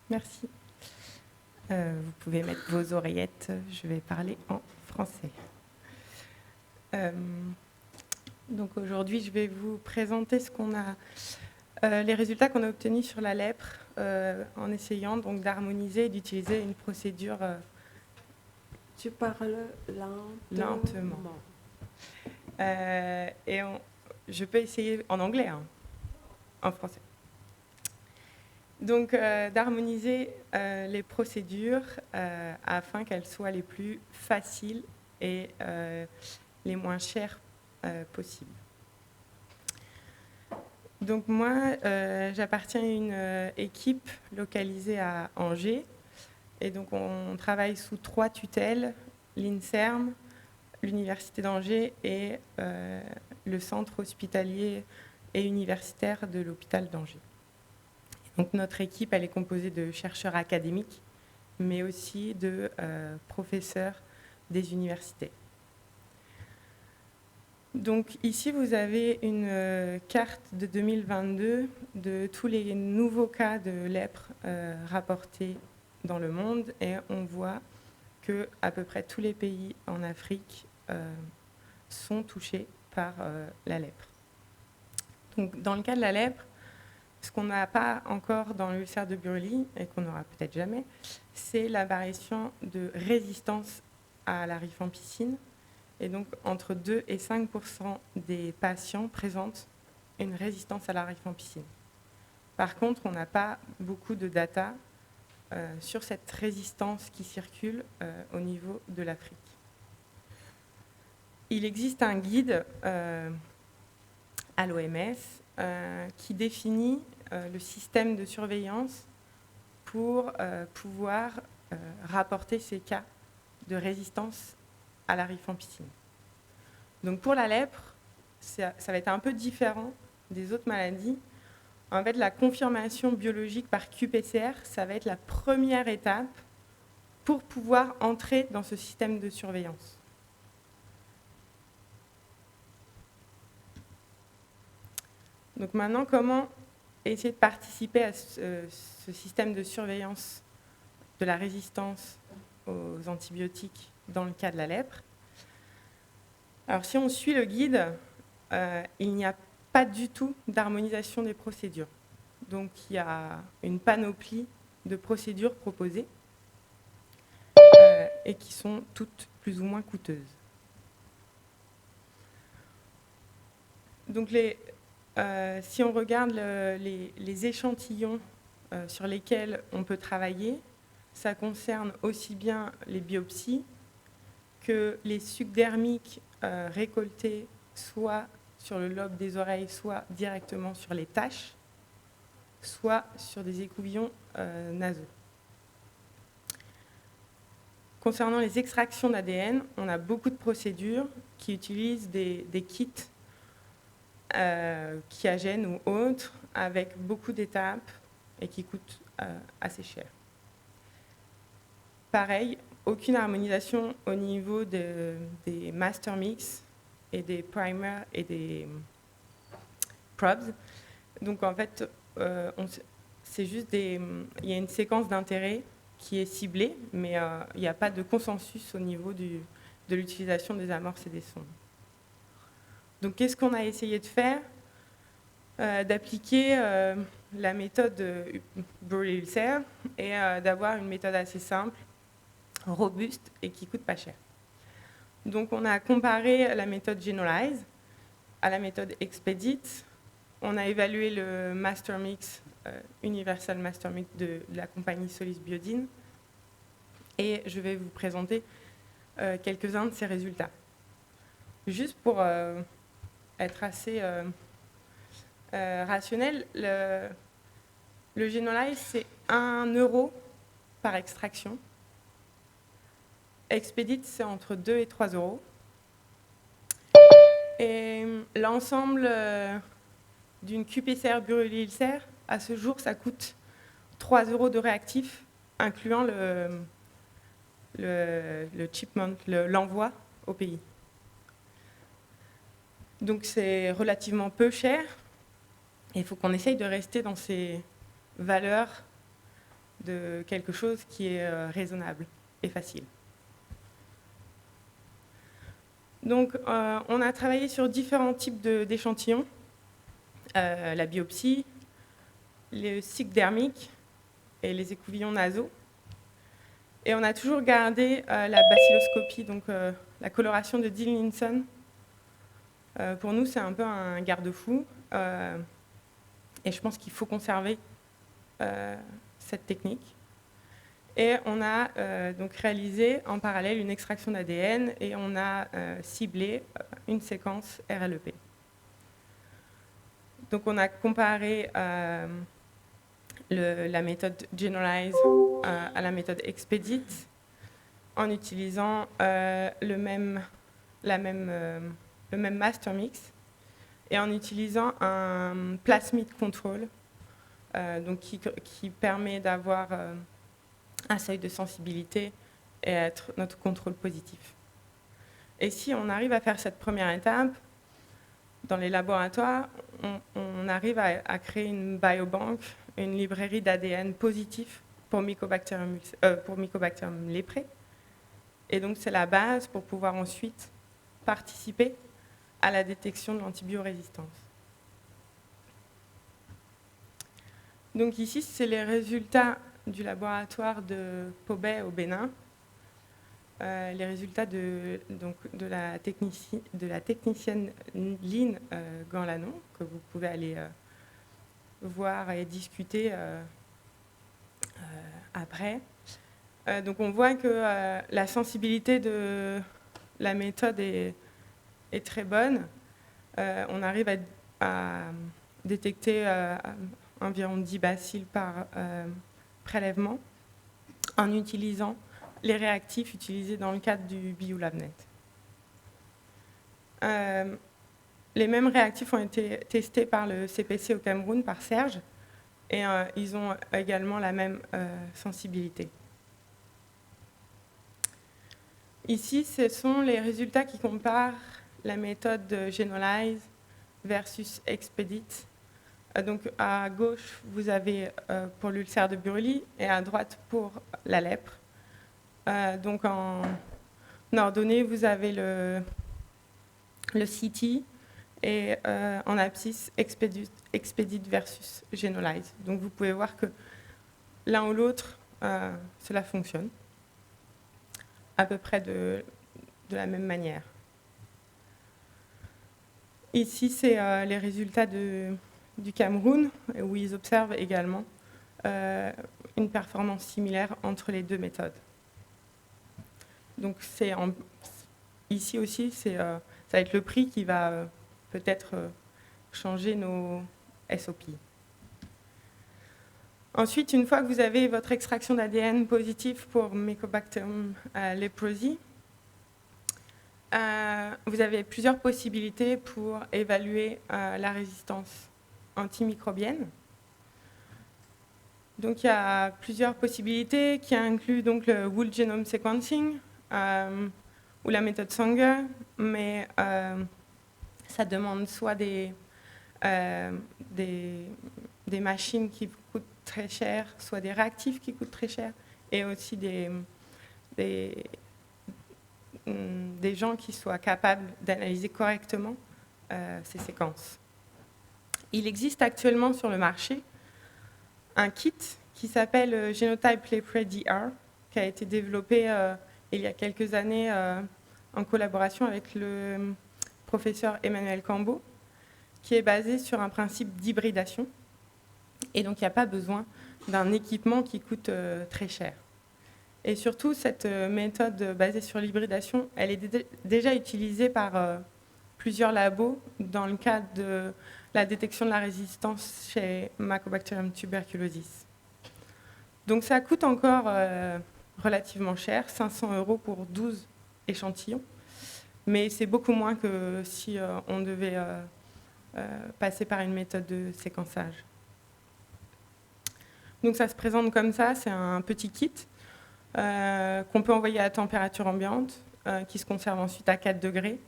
Merci. Vous pouvez mettre vos oreillettes, je vais parler en français. Donc aujourd'hui, je vais vous présenter les résultats qu'on a obtenus sur la lèpre en essayant donc d'harmoniser et d'utiliser une procédure. Tu parles lentement. Je peux essayer en anglais, hein, en français. Donc, d'harmoniser les procédures afin qu'elles soient les plus faciles et les moins chères possibles. Donc moi, j'appartiens à une équipe localisée à Angers. Et donc on travaille sous 3 tutelles, l'INSERM, l'Université d'Angers et le centre hospitalier et universitaire de l'hôpital d'Angers. Donc notre équipe, elle est composée de chercheurs académiques, mais aussi de professeurs des universités. Donc ici, vous avez une carte de 2022 de tous les nouveaux cas de lèpre rapportés dans le monde, et on voit que à peu près tous les pays en Afrique sont touchés par la lèpre. Donc dans le cas de la lèpre, ce qu'on n'a pas encore dans l'ulcère de Buruli, et qu'on n'aura peut-être jamais, c'est l'apparition de résistance à la rifampicine. Et donc, entre 2 et 5% des patients présentent une résistance à la rifampicine. Par contre, on n'a pas beaucoup de data sur cette résistance qui circule au niveau de l'Afrique. Il existe un guide à l'OMS qui définit le système de surveillance pour pouvoir rapporter ces cas de résistance à la rifampicine. Donc pour la lèpre, ça va être un peu différent des autres maladies. En fait, la confirmation biologique par qPCR, ça va être la première étape pour pouvoir entrer dans ce système de surveillance. Donc maintenant, comment essayer de participer à ce système de surveillance de la résistance aux antibiotiques dans le cas de la lèpre? Alors si on suit le guide, il n'y a pas du tout d'harmonisation des procédures. Donc il y a une panoplie de procédures proposées et qui sont toutes plus ou moins coûteuses. Donc si on regarde les échantillons sur lesquels on peut travailler, ça concerne aussi bien les biopsies que les sucs dermiques récoltés soit sur le lobe des oreilles, soit directement sur les taches, soit sur des écouvillons nasaux. Concernant les extractions d'ADN, on a beaucoup de procédures qui utilisent des kits Chiagen ou autres, avec beaucoup d'étapes et qui coûtent assez cher. Pareil, aucune harmonisation au niveau des master mix et des primers et des probes. Donc en fait, c'est juste il y a une séquence d'intérêt qui est ciblée, mais il n'y a pas de consensus au niveau de l'utilisation des amorces et des sondes. Donc qu'est-ce qu'on a essayé de faire? D'appliquer la méthode Buruli-Ulcer et d'avoir une méthode assez simple, robuste et qui coûte pas cher. Donc on a comparé la méthode Genolize à la méthode Expedit. On a évalué le master mix, Universal Master Mix de la compagnie Solis Biodine. Et je vais vous présenter quelques-uns de ces résultats. Juste pour être assez rationnel, le Genolize, c'est 1 € par extraction. Expedit, c'est entre 2 et 3 €. Et l'ensemble d'une qPCR Buruli-Ulcer, à ce jour, ça coûte 3 € de réactif, incluant le shipment, l'envoi au pays. Donc c'est relativement peu cher. Et il faut qu'on essaye de rester dans ces valeurs de quelque chose qui est raisonnable et facile. Donc, on a travaillé sur différents types d'échantillons. La biopsie, le cycle dermique et les écouvillons nasaux. Et on a toujours gardé la bacilloscopie, donc la coloration de Dillingson. Pour nous, c'est un peu un garde-fou. Et je pense qu'il faut conserver cette technique. Et on a donc réalisé en parallèle une extraction d'ADN et on a ciblé une séquence RLEP. Donc on a comparé la méthode Generalize à la méthode Expedite en utilisant le même master mix et en utilisant un plasmid control donc qui permet d'avoir un seuil de sensibilité et être notre contrôle positif. Et si on arrive à faire cette première étape, dans les laboratoires, on arrive à créer une biobank, une librairie d'ADN positif pour Mycobacterium leprae. Et donc c'est la base pour pouvoir ensuite participer à la détection de l'antibiorésistance. Donc ici, c'est les résultats du laboratoire de Pobet au Bénin. Les résultats de la technicienne Lynn Ganlanon, que vous pouvez aller voir et discuter après. Donc on voit que la sensibilité de la méthode est très bonne. On arrive à détecter environ 10 bacilles par prélèvement en utilisant les réactifs utilisés dans le cadre du BU-LABNET. Les mêmes réactifs ont été testés par le CPC au Cameroun, par Serge, et ils ont également la même sensibilité. Ici, ce sont les résultats qui comparent la méthode Generalize versus Expedite. Donc à gauche, vous avez pour l'ulcère de Buruli et à droite pour la lèpre. Donc en ordonnée, vous avez le CT et en abscisse Expedite versus Generalize. Donc vous pouvez voir que l'un ou l'autre, cela fonctionne à peu près de la même manière. Ici, c'est les résultats du Cameroun, où ils observent également une performance similaire entre les deux méthodes. Donc ici aussi, ça va être le prix qui va peut-être changer nos SOP. Ensuite, une fois que vous avez votre extraction d'ADN positif pour Mycobacterium leprosy, vous avez plusieurs possibilités pour évaluer la résistance antimicrobienne. Donc il y a plusieurs possibilités qui incluent donc le whole genome sequencing ou la méthode Sanger, mais ça demande soit des machines qui coûtent très cher, soit des réactifs qui coûtent très cher, et aussi des gens qui soient capables d'analyser correctement ces séquences. Il existe actuellement sur le marché un kit qui s'appelle Genotype Lepre DR, qui a été développé il y a quelques années en collaboration avec le professeur Emmanuel Cambo, qui est basé sur un principe d'hybridation. Et donc, il n'y a pas besoin d'un équipement qui coûte très cher. Et surtout, cette méthode basée sur l'hybridation, elle est déjà utilisée par plusieurs labos dans le cadre de la détection de la résistance chez Mycobacterium tuberculosis. Donc, ça coûte encore relativement cher, 500 € pour 12 échantillons, mais c'est beaucoup moins que si on devait passer par une méthode de séquençage. Donc ça se présente comme ça, c'est un petit kit qu'on peut envoyer à température ambiante, qui se conserve ensuite à 4 degrés.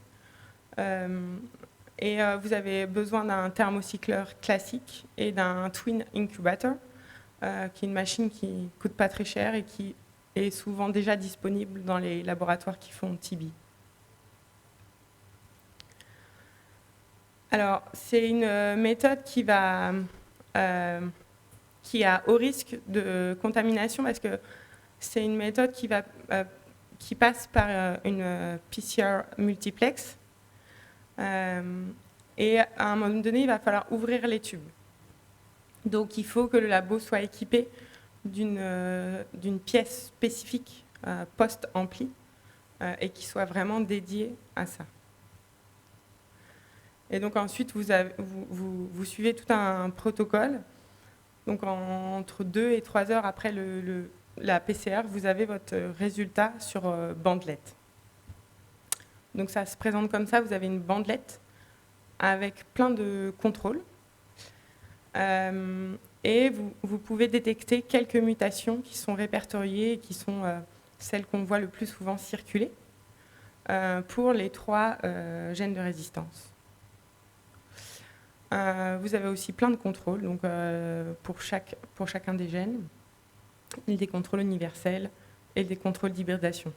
Et vous avez besoin d'un thermocycleur classique et d'un twin incubator, qui est une machine qui ne coûte pas très cher et qui est souvent déjà disponible dans les laboratoires qui font TB. Alors, c'est une méthode qui a haut risque de contamination parce que c'est une méthode qui passe par une PCR multiplex. Et à un moment donné, il va falloir ouvrir les tubes. Donc il faut que le labo soit équipé d'une pièce spécifique post-ampli et qui soit vraiment dédiée à ça. Et donc ensuite, vous suivez tout un protocole. Donc entre 2 et 3 heures après la PCR, vous avez votre résultat sur bandelette. Donc ça se présente comme ça, vous avez une bandelette avec plein de contrôles. Et vous pouvez détecter quelques mutations qui sont répertoriées et qui sont celles qu'on voit le plus souvent circuler pour les 3 gènes de résistance. Vous avez aussi plein de contrôles donc, pour chacun des gènes, des contrôles universels et des contrôles d'hybridation.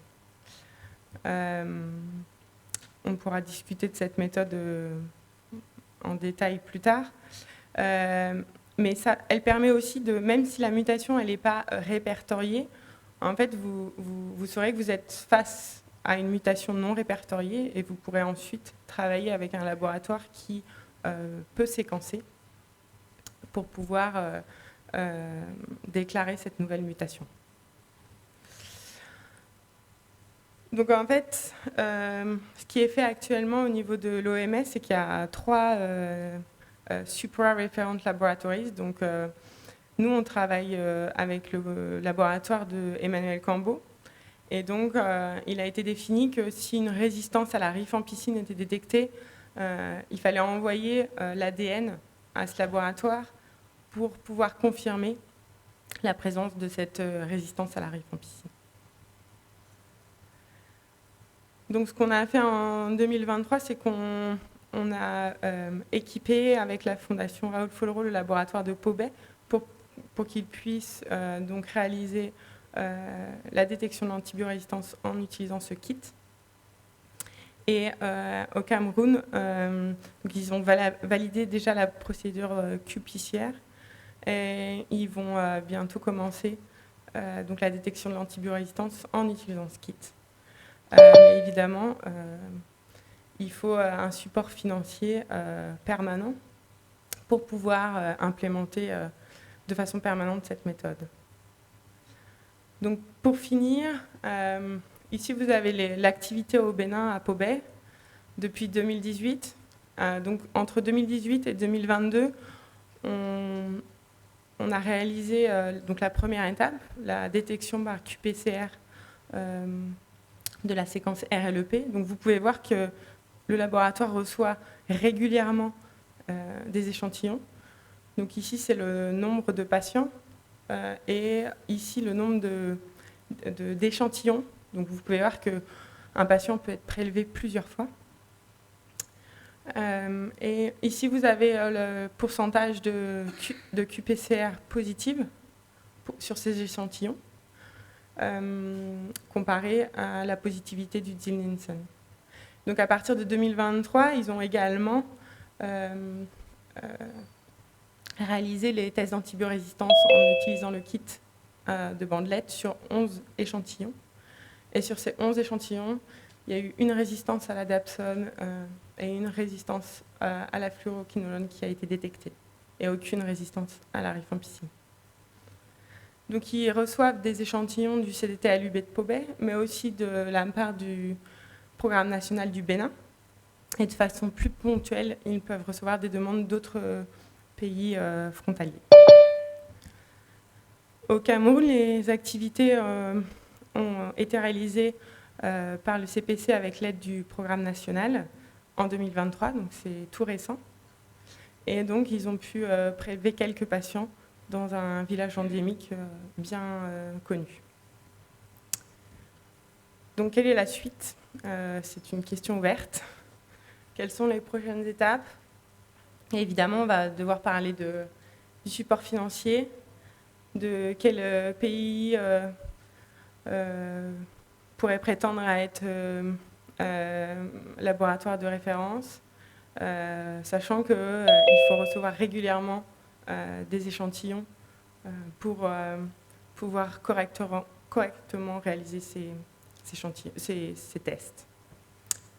On pourra discuter de cette méthode en détail plus tard. Mais elle permet aussi de, même si la mutation n'est pas répertoriée, en fait, vous saurez que vous êtes face à une mutation non répertoriée et vous pourrez ensuite travailler avec un laboratoire qui peut séquencer pour pouvoir déclarer cette nouvelle mutation. Donc en fait, ce qui est fait actuellement au niveau de l'OMS, c'est qu'il y a 3 supra-referent laboratories. Donc nous, on travaille avec le laboratoire de Emmanuel Cambeau. Et donc, il a été défini que si une résistance à la rifampicine était détectée, il fallait envoyer l'ADN à ce laboratoire pour pouvoir confirmer la présence de cette résistance à la rifampicine. Donc, ce qu'on a fait en 2023, c'est qu'on a équipé avec la Fondation Raoul Follereau le laboratoire de Pobet pour qu'il puisse donc réaliser la détection de l'antibiorésistance en utilisant ce kit. Et au Cameroun, donc ils ont validé déjà la procédure qPCR et ils vont bientôt commencer donc la détection de l'antibiorésistance en utilisant ce kit. Mais évidemment, il faut un support financier permanent pour pouvoir implémenter de façon permanente cette méthode. Donc pour finir, ici vous avez l'activité au Bénin à Pobet depuis 2018. Donc entre 2018 et 2022, on a réalisé donc la première étape, la détection par qPCR de la séquence RLEP. Donc vous pouvez voir que le laboratoire reçoit régulièrement des échantillons. Donc ici c'est le nombre de patients et ici le nombre d'échantillons. Donc vous pouvez voir qu'un patient peut être prélevé plusieurs fois. Et ici vous avez le pourcentage de qPCR positive sur ces échantillons comparé à la positivité du Ziel-Nielsen. Donc à partir de 2023, ils ont également réalisé les tests d'antibiorésistance en utilisant le kit de bandelette sur 11 échantillons. Et sur ces 11 échantillons, il y a eu une résistance à la dapsone et une résistance à la fluoroquinolone qui a été détectée, et aucune résistance à la rifampicine. Donc ils reçoivent des échantillons du CDT-LUB de Pobet, mais aussi de la part du Programme national du Bénin. Et de façon plus ponctuelle, ils peuvent recevoir des demandes d'autres pays frontaliers. Au Cameroun, les activités ont été réalisées par le CPC avec l'aide du Programme national en 2023, donc c'est tout récent. Et donc ils ont pu prélever quelques patients dans un village endémique bien connu. Donc quelle est la suite? C'est une question ouverte. Quelles sont les prochaines étapes? Et évidemment, on va devoir parler du support financier, de quel pays pourrait prétendre à être laboratoire de référence, sachant qu'il faut recevoir régulièrement des échantillons pour pouvoir correctement réaliser ces tests.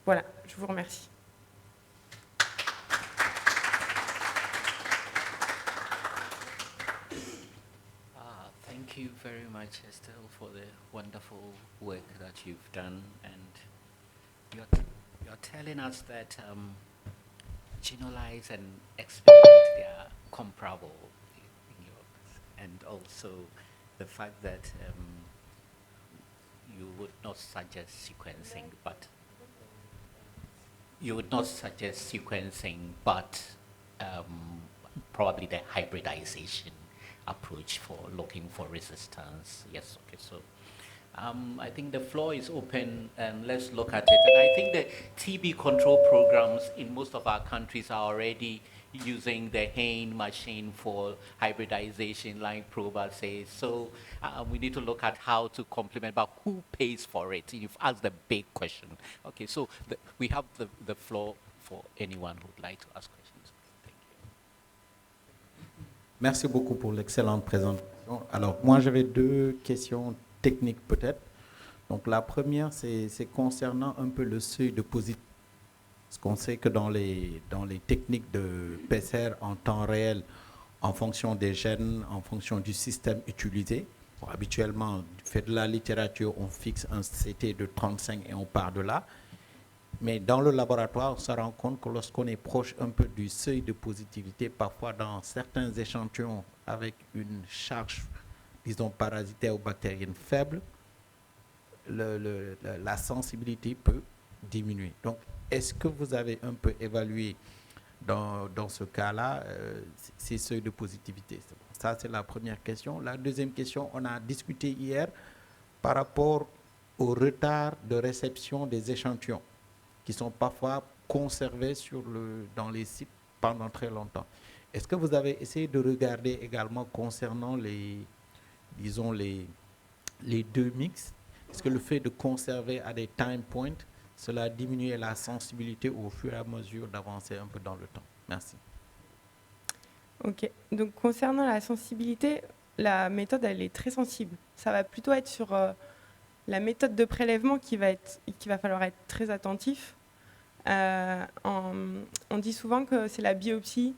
Voilà, je vous remercie. Thank you very much, Estelle, for the wonderful work that you've done. And you're telling us that generalize and experiment, they are comparable in your, and also the fact that you would not suggest sequencing, but probably the hybridization approach for looking for resistance. Yes, okay, so I think the floor is open and let's look at it. And I think the TB control programs in most of our countries are already using the Hain machine for hybridization, like Proba says. So we need to look at how to complement, but who pays for it? You've asked the big question. Okay, so we have the floor for anyone who would like to ask questions. Thank you. Merci beaucoup pour l'excellente présentation. Alors, moi, j'avais deux questions techniques peut-être. Donc, la première, c'est concernant un peu le seuil de positivité. Parce qu'on sait que dans les techniques de PCR en temps réel, en fonction des gènes, en fonction du système utilisé, bon, habituellement, du fait de la littérature, on fixe un CT de 35 et on part de là. Mais dans le laboratoire, on se rend compte que lorsqu'on est proche un peu du seuil de positivité, parfois dans certains échantillons avec une charge, disons, parasitaire ou bactérienne faible, la sensibilité peut diminuer. Donc, est-ce que vous avez un peu évalué dans ce cas-là ces seuils de positivité? Ça, c'est la première question. La deuxième question, on a discuté hier par rapport au retard de réception des échantillons qui sont parfois conservés dans les sites pendant très longtemps. Est-ce que vous avez essayé de regarder également concernant les deux mix? Est-ce que le fait de conserver à des time points, cela diminue la sensibilité au fur et à mesure d'avancer un peu dans le temps? Merci. Ok, donc concernant la sensibilité, la méthode elle est très sensible. Ça va plutôt être sur la méthode de prélèvement qu'il va falloir être très attentif. On dit souvent que c'est la biopsie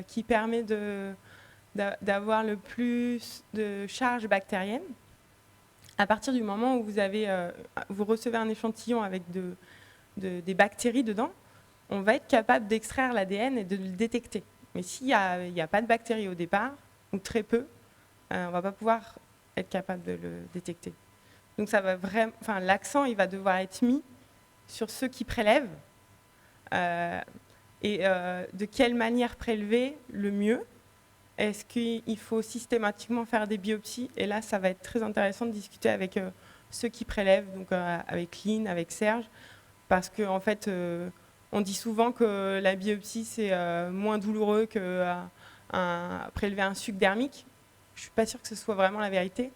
qui permet d'avoir le plus de charge bactérienne. À partir du moment où vous recevez un échantillon avec des bactéries dedans, on va être capable d'extraire l'ADN et de le détecter. Mais s'il n'y a pas de bactéries au départ, ou très peu, on ne va pas pouvoir être capable de le détecter. Donc l'accent il va devoir être mis sur ceux qui prélèvent et de quelle manière prélever le mieux. Est-ce qu'il faut systématiquement faire des biopsies? Et là, ça va être très intéressant de discuter avec ceux qui prélèvent, donc avec Lynn, avec Serge, parce qu'en fait, on dit souvent que la biopsie, c'est moins douloureux que prélever un suc dermique. Je ne suis pas sûre que ce soit vraiment la vérité.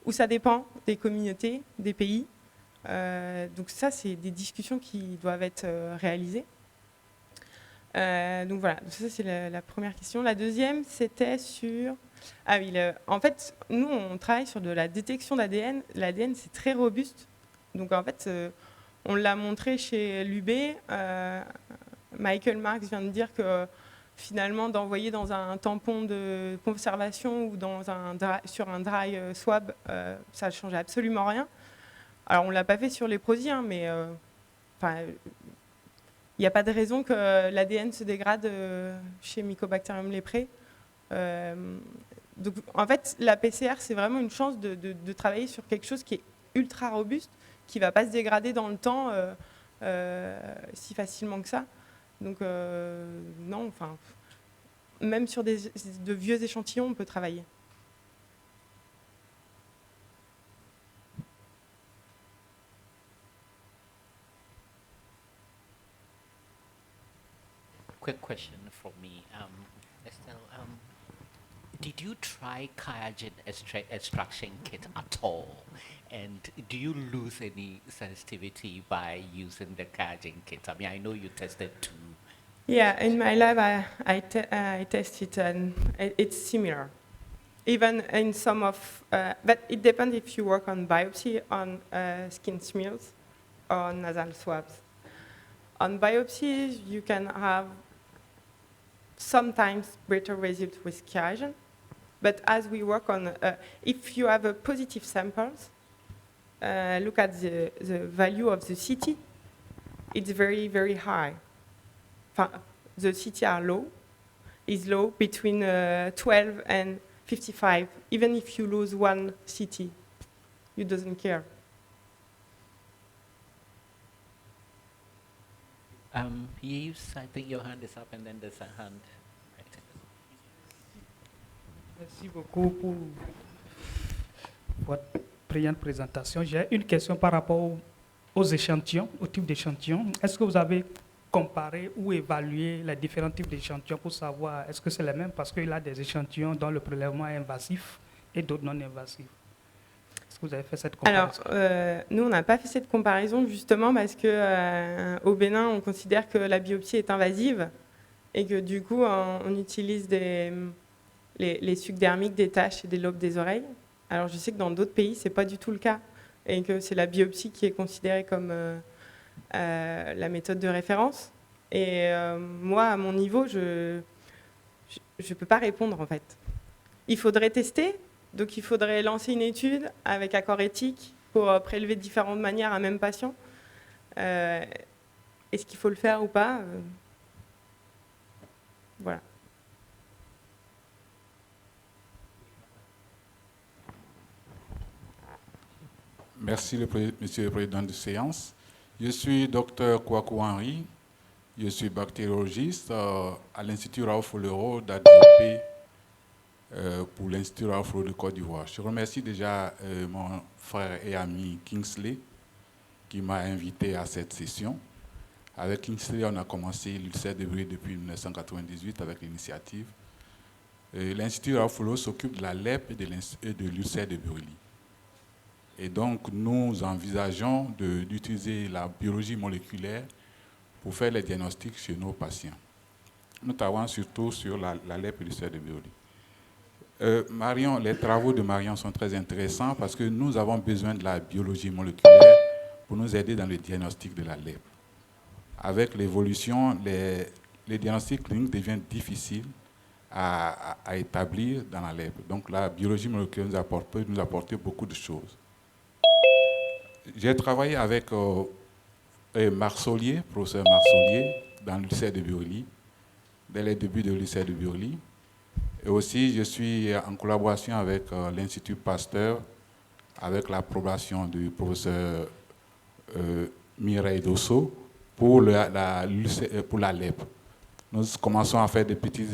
Ou ça dépend des communautés, des pays. Donc ça, c'est des discussions qui doivent être réalisées. Donc voilà, ça c'est la première question. La deuxième, c'était sur... Ah oui, en fait, nous, on travaille sur de la détection d'ADN. L'ADN, c'est très robuste. Donc en fait, on l'a montré chez l'UB. Michael Marks vient de dire que finalement, d'envoyer dans un tampon de conservation ou sur un dry swab, ça ne change absolument rien. Alors, on ne l'a pas fait sur les prosiens, mais il n'y a pas de raison que l'ADN se dégrade chez Mycobacterium leprae. Donc, en fait, la PCR, c'est vraiment une chance de travailler sur quelque chose qui est ultra robuste, qui ne va pas se dégrader dans le temps si facilement que ça. Donc, non, même sur de vieux échantillons, on peut travailler. Quick question for me. Estelle, did you try QIAGEN extraction kit at all? And do you lose any sensitivity by using the QIAGEN kit? I mean, I know you tested two. Yeah, in my lab, I tested and it's similar. Even in some of, but it depends if you work on biopsy, on skin smears, or nasal swabs. On biopsies, you can have sometimes better results with QIAGEN, But as we work on, if you have a positive samples, look at the value of the city. It's very, very high. The city are low, is low between 12 and 55. Even if you lose one city, you doesn't care. Yves, I think your hand is up and then there's a hand. Merci beaucoup pour votre brillante présentation. J'ai une question par rapport aux échantillons, au type d'échantillons. Est-ce que vous avez comparé ou évalué les différents types d'échantillons pour savoir est-ce que c'est les mêmes? Parce qu'il y a des échantillons dont le prélèvement est invasif et d'autres non invasifs. Est-ce que vous avez fait cette comparaison? Alors, nous, on n'a pas fait cette comparaison justement parce que au Bénin, on considère que la biopsie est invasive et que du coup, on utilise les sucs dermiques des taches et des lobes des oreilles. Alors, je sais que dans d'autres pays, c'est pas du tout le cas et que c'est la biopsie qui est considérée comme la méthode de référence. Et moi, à mon niveau, je peux pas répondre en fait. Il faudrait tester. Donc, il faudrait lancer une étude avec accord éthique pour prélever de différentes manières un même patient. Est-ce qu'il faut le faire ou pas? Voilà. Merci, Monsieur le Président de séance. Je suis Dr Kouakou Henry. Je suis bactériologiste à l'Institut Raoul Folero d'ADP pour l'Institut Raoul Folero de Côte d'Ivoire. Je remercie déjà mon frère et ami Kingsley qui m'a invité à cette session. Avec Kingsley, on a commencé l'ulcère de Brûlé depuis 1998 avec l'initiative. L'Institut Raoul Folero s'occupe de la lèpre et de l'ulcère de Brûlé. Et donc, nous envisageons d'utiliser la biologie moléculaire pour faire les diagnostics chez nos patients, notamment surtout sur la lèpre et l'ulcère de Brûlé. Marion, les travaux de Marion sont très intéressants parce que nous avons besoin de la biologie moléculaire pour nous aider dans le diagnostic de la lèpre. Avec l'évolution, les diagnostics cliniques deviennent difficiles à établir dans la lèpre. Donc, la biologie moléculaire peut nous apporter beaucoup de choses. J'ai travaillé avec Marsollier, professeur Marsollier, dans l'ulcère de Burli, dès les débuts de l'ulcère de Burli. Et aussi, je suis en collaboration avec l'Institut Pasteur, avec l'approbation du professeur Mireille Dosso pour la lèpre. Nous commençons à faire des petits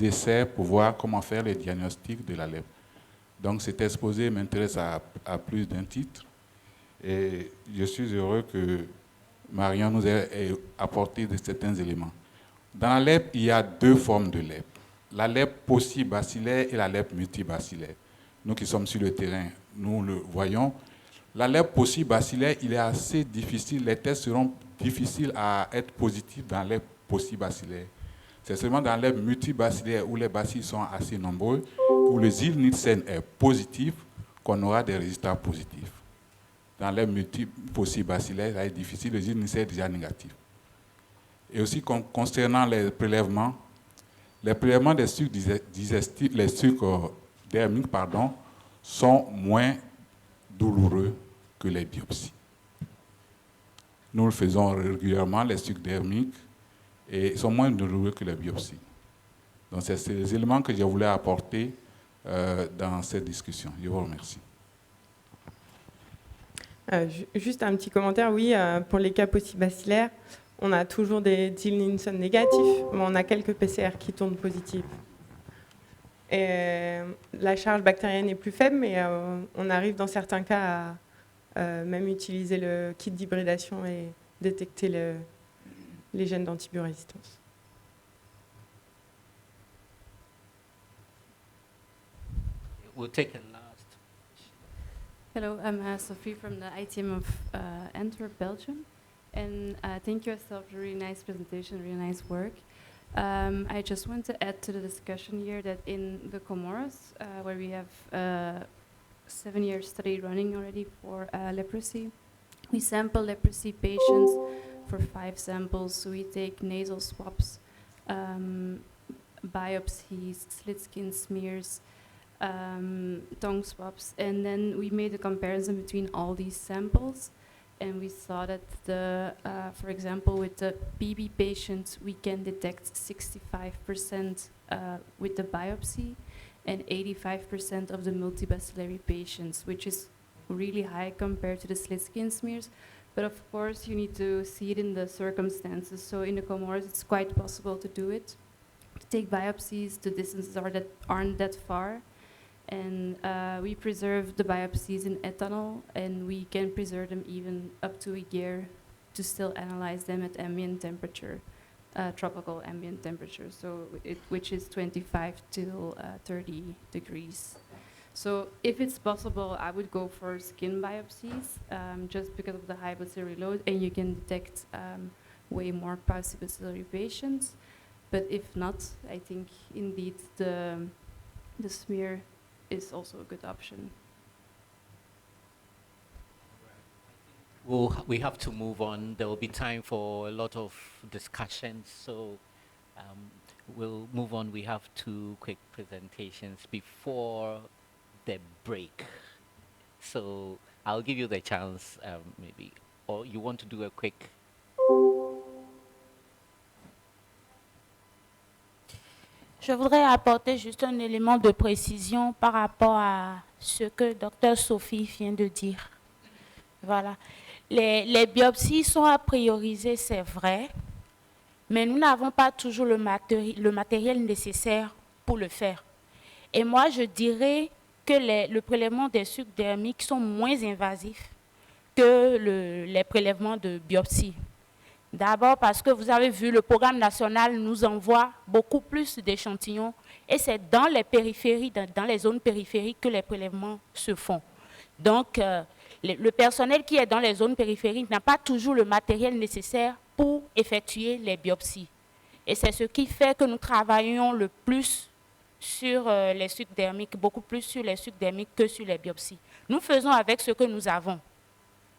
essais pour voir comment faire les diagnostics de la lèpre. Donc, cet exposé m'intéresse à plus d'un titre. Et je suis heureux que Marion nous ait apporté certains éléments. Dans la lèpre, il y a deux formes de lèpre. La lèpre paucibacillaire et la lèpre multibacillaire. Nous qui sommes sur le terrain, nous le voyons. La lèpre paucibacillaire, il est assez difficile. Les tests seront difficiles à être positifs dans la lèpre paucibacillaire. C'est seulement dans la lèpre multibacillaire où les bacilles sont assez nombreux, où le Zil-Nielsen est positif, qu'on aura des résultats positifs. Dans les multiples paucibacillaires, ça est difficile, le Zil-Nielsen est déjà négatif. Et aussi, concernant les prélèvements des sucres digestifs, les sucres dermiques, sont moins douloureux que les biopsies. Nous le faisons régulièrement, les sucres dermiques, et sont moins douloureux que les biopsies. Donc, c'est ces éléments que je voulais apporter dans cette discussion. Je vous remercie. Juste un petit commentaire, oui, pour les cas paucibacillaires, on a toujours des Zil-Nielsen négatifs, mais on a quelques PCR qui tournent positifs. Et la charge bactérienne est plus faible, mais on arrive dans certains cas à même utiliser le kit d'hybridation et détecter les gènes d'antibiorésistance. We'll take a last. Hello, I'm Sophie from the ITM of Antwerp, Belgium. And thank you, Estelle, for a really nice presentation, really nice work. I just want to add to the discussion here that in the Comoros, where we have a 7-year study running already for leprosy, we sample leprosy patients for 5 samples. So we take nasal swabs, biopsies, slit skin smears, tongue swabs, and then we made a comparison between all these samples, and we saw that for example, with the BB patients, we can detect 65% with the biopsy, and 85% of the multibacillary patients, which is really high compared to the slit skin smears. But of course, you need to see it in the circumstances. So in the Comoros, it's quite possible to do it. To take biopsies, the distances aren't that far. And we preserve the biopsies in ethanol, and we can preserve them even up to a year to still analyze them at ambient temperature, tropical ambient temperature, so which is 25 till 30 degrees. So if it's possible, I would go for skin biopsies, just because of the high bacillary load, and you can detect way more paucibacillary patients. But if not, I think indeed the smear is also a good option. We have to move on. There will be time for a lot of discussions, so we'll move on. We have 2 quick presentations before the break. So I'll give you the chance, maybe, or you want to do a quick... Je voudrais apporter juste un élément de précision par rapport à ce que Dr Sophie vient de dire. Voilà. Les biopsies sont à prioriser, c'est vrai, mais nous n'avons pas toujours le matériel nécessaire pour le faire. Et moi, je dirais que le prélèvement des sucs dermiques sont moins invasifs que les prélèvements de biopsie. D'abord parce que vous avez vu, le programme national nous envoie beaucoup plus d'échantillons et c'est dans les périphéries, dans les zones périphériques que les prélèvements se font. Donc, le personnel qui est dans les zones périphériques n'a pas toujours le matériel nécessaire pour effectuer les biopsies. Et c'est ce qui fait que nous travaillons le plus sur les sucs dermiques, beaucoup plus sur les sucs dermiques que sur les biopsies. Nous faisons avec ce que nous avons.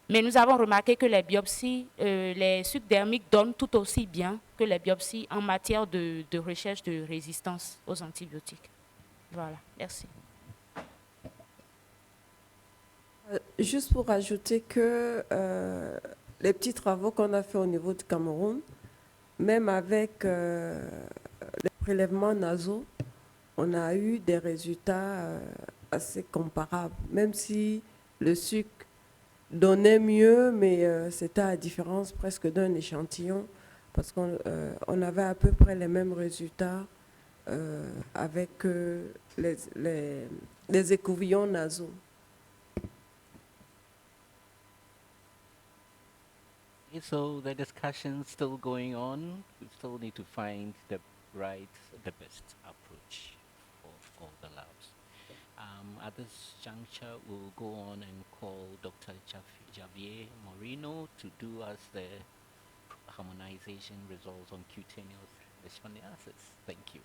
Mais nous avons remarqué que les biopsies, les sucs dermiques donnent tout aussi bien que les biopsies en matière de recherche de résistance aux antibiotiques. Voilà, merci. Juste pour ajouter que les petits travaux qu'on a fait au niveau du Cameroun, même avec les prélèvements nasaux, on a eu des résultats assez comparables, même si le sucre donnait mieux, mais c'était à différence presque d'un échantillon, parce qu'on avait à peu près les mêmes résultats avec les écouvillons nasaux. So the discussion's still going on. We still need to find the best approach for all the labs. At this juncture, we'll go on and call Dr. Javier Moreno to do us the harmonization results on cutaneous leishmaniasis. Thank you.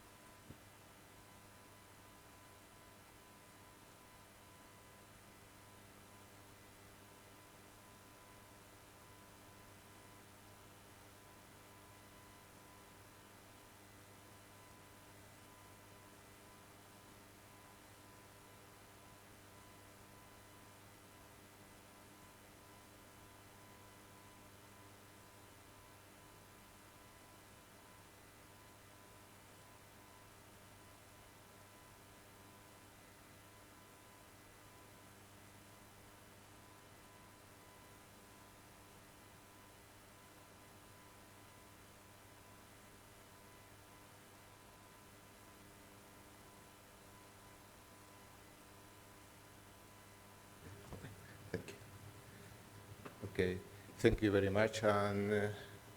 Okay, thank you very much, and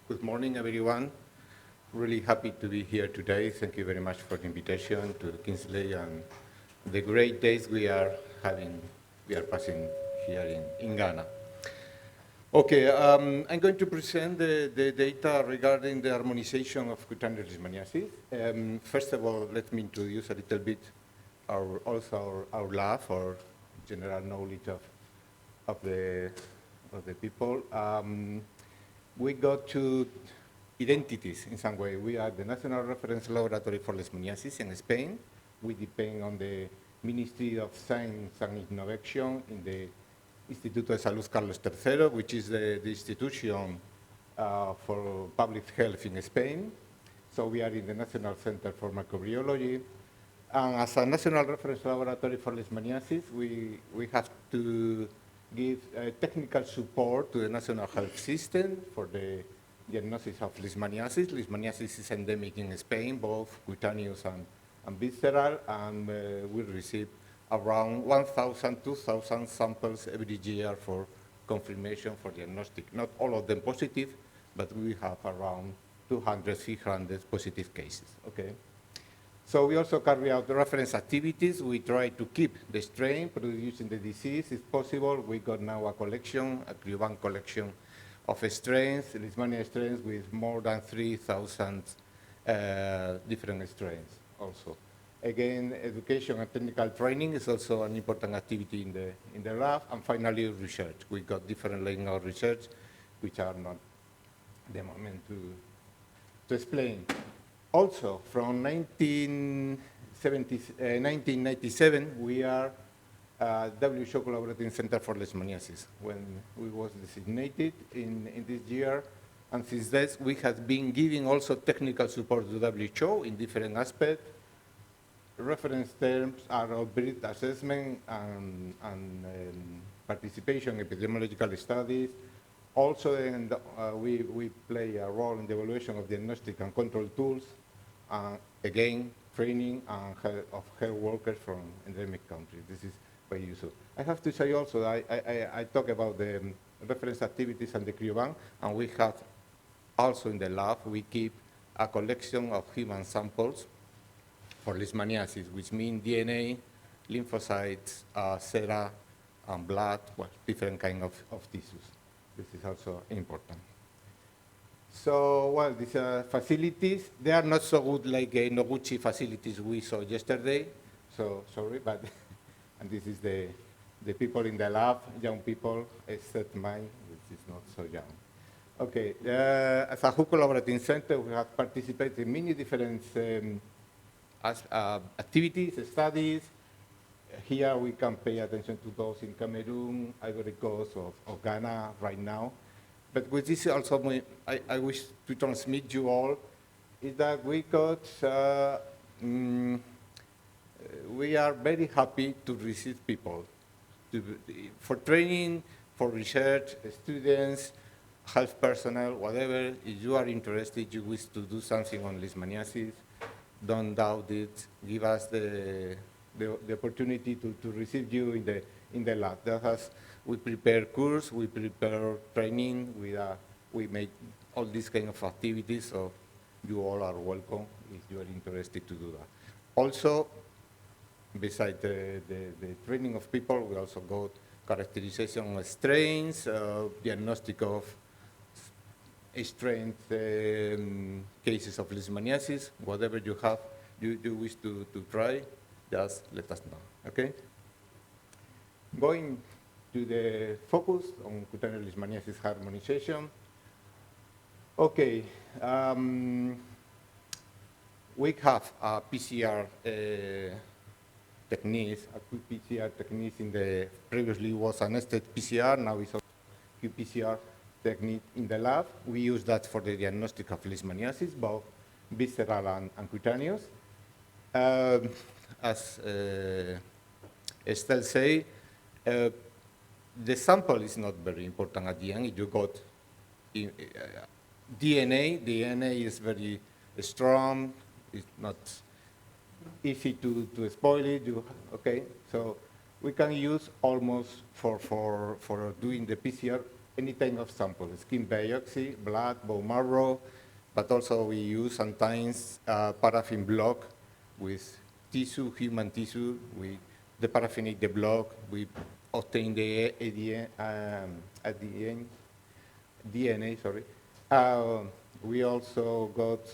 good morning, everyone. Really happy to be here today. Thank you very much for the invitation to Kingsley and the great days we are passing here in Ghana. Okay, I'm going to present the data regarding the harmonization of cutaneous leishmaniasis. First of all, let me introduce a little bit our lab, or general knowledge of the people. We got 2 identities in some way. We are the National Reference Laboratory for Leishmaniasis in Spain. We depend on the Ministry of Science and Innovation in the Instituto de Salud Carlos III, which is the institution for public health in Spain. So we are in the National Center for Microbiology. And as a national reference laboratory for leishmaniasis, we have to give technical support to the national health system for the diagnosis of leishmaniasis. Leishmaniasis is endemic in Spain, both cutaneous and visceral, and we receive around 1,000, 2,000 samples every year for confirmation for diagnostic. Not all of them positive, but we have around 200, 300 positive cases, okay? So we also carry out reference activities. We try to keep the strain producing the disease if possible. We got now a collection, a Cuban collection of strains, Leishmania strains with more than 3,000 different strains also. Again, education and technical training is also an important activity in the lab. And finally, research. We got different lines of research, which are not the moment to explain. Also, from 1997, we are WHO Collaborating Center for Leishmaniasis, when we was designated in this year. And since then, we have been giving also technical support to WHO in different aspects. Reference terms are outbreak assessment and participation in epidemiological studies. Also, we play a role in the evaluation of diagnostic and control tools. Again, training of health workers from endemic countries. This is very useful. I have to say also that I talk about the reference activities and the cryobank, and we have also in the lab, we keep a collection of human samples for leishmaniasis, which means DNA, lymphocytes, sera, and blood, well, different kind of tissues. This is also important. So, well, these facilities, they are not so good like Noguchi facilities we saw yesterday. So, sorry, but, and this is the people in the lab, young people, except mine, which is not so young. Okay, as a WHO Collaborating Center, we have participated in many different activities, studies. Here we can pay attention to those in Cameroon, Ivory Coast, or Ghana right now. But with this also, I wish to transmit you all, is that we got, we are very happy to receive people for training, for research, students, health personnel, whatever. If you are interested, you wish to do something on leishmaniasis, don't doubt it. Give us the opportunity to receive you in the lab. We prepare course, we prepare training, we make all these kind of activities, so you all are welcome if you are interested to do that. Also, besides the training of people, we also got characterization of strains, diagnostic of strains, cases of leishmaniasis, whatever you have, you wish to try, just let us know, okay? Going to the focus on cutaneous leishmaniasis harmonization. Okay, we have a PCR techniques, a qPCR techniques in the, previously was a nested PCR, now it's a qPCR technique in the lab. We use that for the diagnostic of leishmaniasis, both visceral and cutaneous. As Estelle said, the sample is not very important at the end. If you got DNA is very strong. It's not easy to spoil it. Okay, so we can use almost for doing the PCR any type of sample, skin biopsy, blood, bone marrow, but also we use sometimes paraffin block with tissue, human tissue. We deparaffinic the block. We obtain the DNA. Sorry. We also got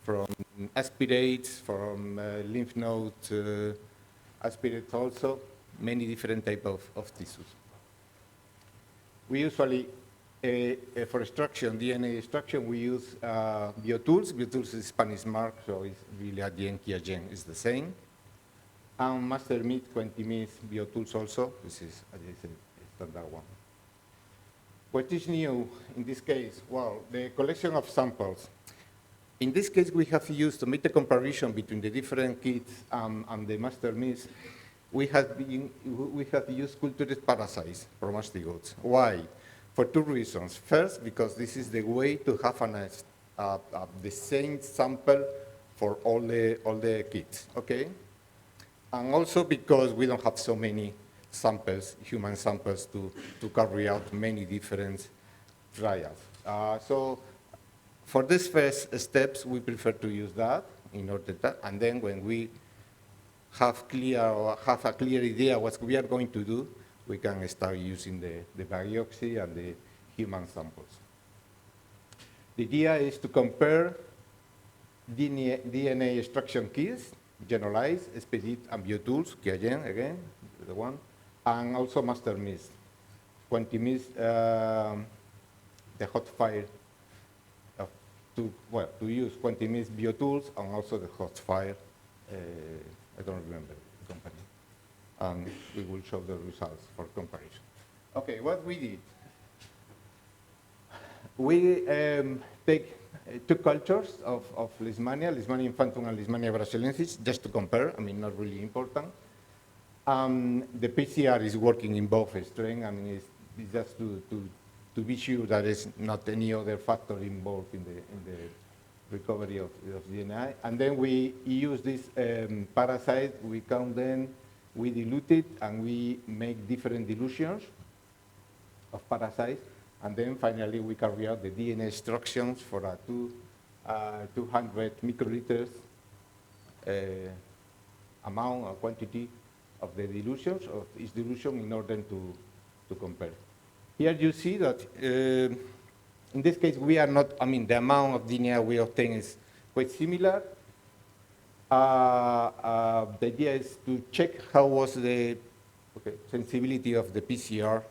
from aspirates, from lymph node aspirates also, many different type of tissues. We usually, for extraction, DNA extraction, we use BU-tools. BU-tools is Spanish mark, so it's really at the end, Kiagen is the same. and master meat 20 means biotools also. This is a standard one. What is new in this case? Well, the collection of samples. In this case, we have used to make the comparison between the different kits and the master meats. We have used cultured parasites from mastigoats. Why? For two reasons. First, because this is the way to have the same sample for all the kits. Okay. And also because we don't have so many samples, human samples, to carry out many different trials. So for these first steps, we prefer to use that in order to, and then when we have a clear idea what we are going to do, we can start using the biopsy and the human samples. The idea is to compare DNA extraction kits, generalized, expedite, and biotools, again, the one, and also master mist. Quantimis, the hot fire, to use Quantimis biotools and also the hot fire, I don't remember the company. And we will show the results for comparison. Okay, what we did. We take two cultures of Leishmania infantum and Leishmania brasiliensis, just to compare, I mean, not really important. The PCR is working in both strains. I mean, it's just to be sure that there's not any other factor involved in the recovery of DNA. And then we use this parasite, we count them, we dilute it, and we make different dilutions of parasites. And then finally, we carry out the DNA extractions for a 200 microliters amount or quantity of the dilutions, of each dilution, in order to compare. Here you see that in this case, we are not, I mean, the amount of DNA we obtain is quite similar. The idea is to check how was the sensibility of the PCR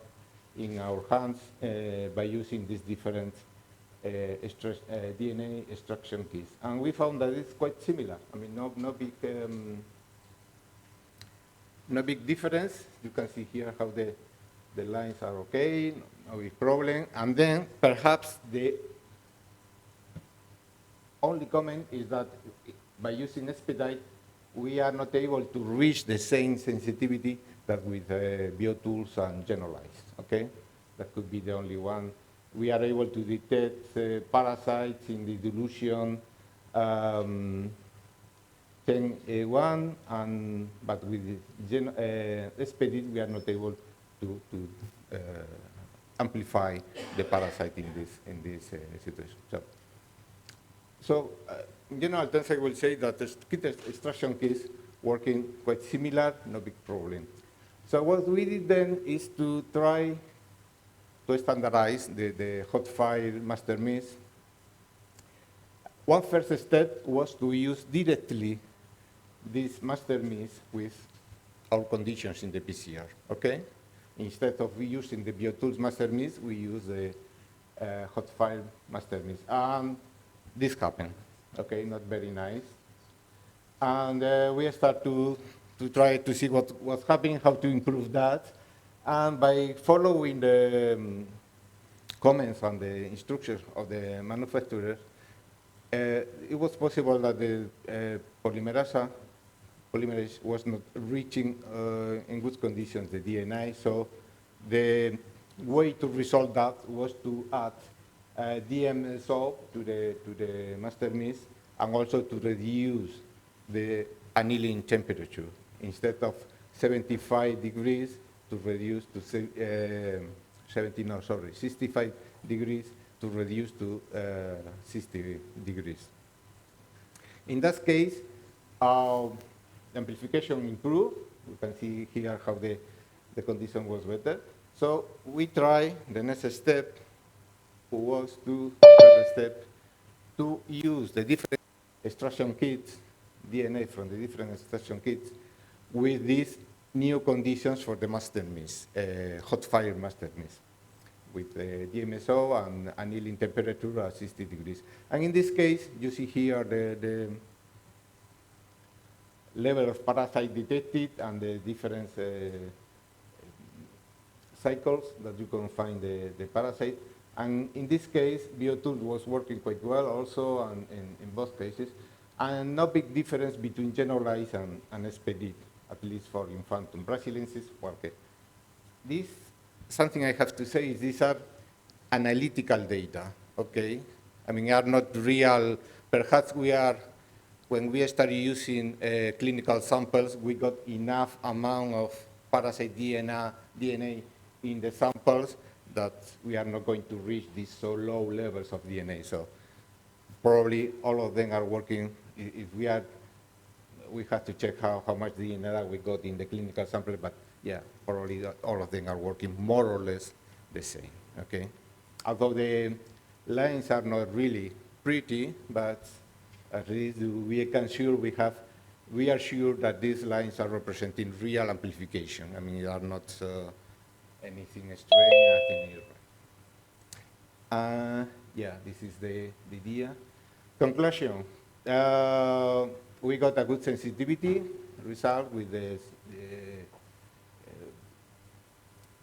in our hands by using these different DNA extraction kits. And we found that it's quite similar. I mean, no big difference. You can see here how the lines are okay, no big problem. And then perhaps the only comment is that by using expedite, we are not able to reach the same sensitivity that with biotools and generalized, okay? That could be the only one. We are able to detect parasites in the dilution 10A1, but with the expedite, we are not able to amplify the parasite in this situation. So in general terms, I will say that the kit extraction kits working quite similar, no big problem. So what we did then is to try to standardize the hot fire master mist. One first step was to use directly this master mist with our conditions in the PCR, okay? Instead of using the biotools master mist, we use the hot fire master mist. This happened, okay, not very nice. And we start to try to see what's happening, how to improve that. And by following the comments and the instructions of the manufacturer, it was possible that the polymerase was not reaching in good conditions the DNA. So the way to resolve that was to add DMSO to the master mist, and also to reduce the annealing temperature. Instead of 75 degrees, to reduce to 65 degrees, to reduce to 60 degrees. In that case, the amplification improved. You can see here how the condition was better. So we try the next step was to use the different extraction kits, DNA from the different extraction kits, with these new conditions for the master mist, hot fire master mist, with the DMSO and annealing temperature at 60 degrees. And in this case, you see here level of parasite detected and the different cycles that you can find the parasite. And in this case, BO2 was working quite well also and in both cases. And no big difference between generalized and expedit, at least for infantum brasiliensis. Okay. This, something I have to say is these are analytical data, okay? I mean, are not real. Perhaps we are, when we started using clinical samples, we got enough amount of parasite DNA in the samples that we are not going to reach these so low levels of DNA. So probably all of them are working. If we are, we have to check how much DNA that we got in the clinical sample, but yeah, probably all of them are working more or less the same, okay? Although the lines are not really pretty, but at least we are sure that these lines are representing real amplification. I mean, they are not anything strange, nothing irregular. Yeah, this is the idea. Conclusion. We got a good sensitivity result with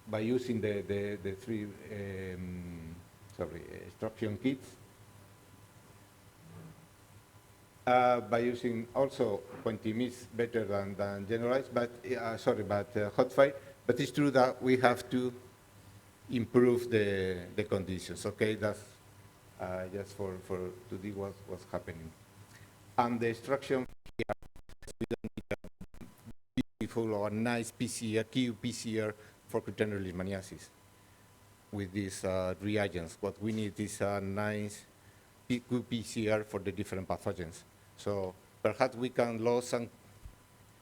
by using the three extraction kits. By using also Quantimis better than generalized, but hotfire. But it's true that we have to improve the conditions. Okay, that's just for to see what's happening. And the extraction here, we don't need a beautiful or nice PCR, qPCR for cutaneous leishmaniasis with these reagents. What we need is a nice qPCR for the different pathogens. So perhaps we can lose some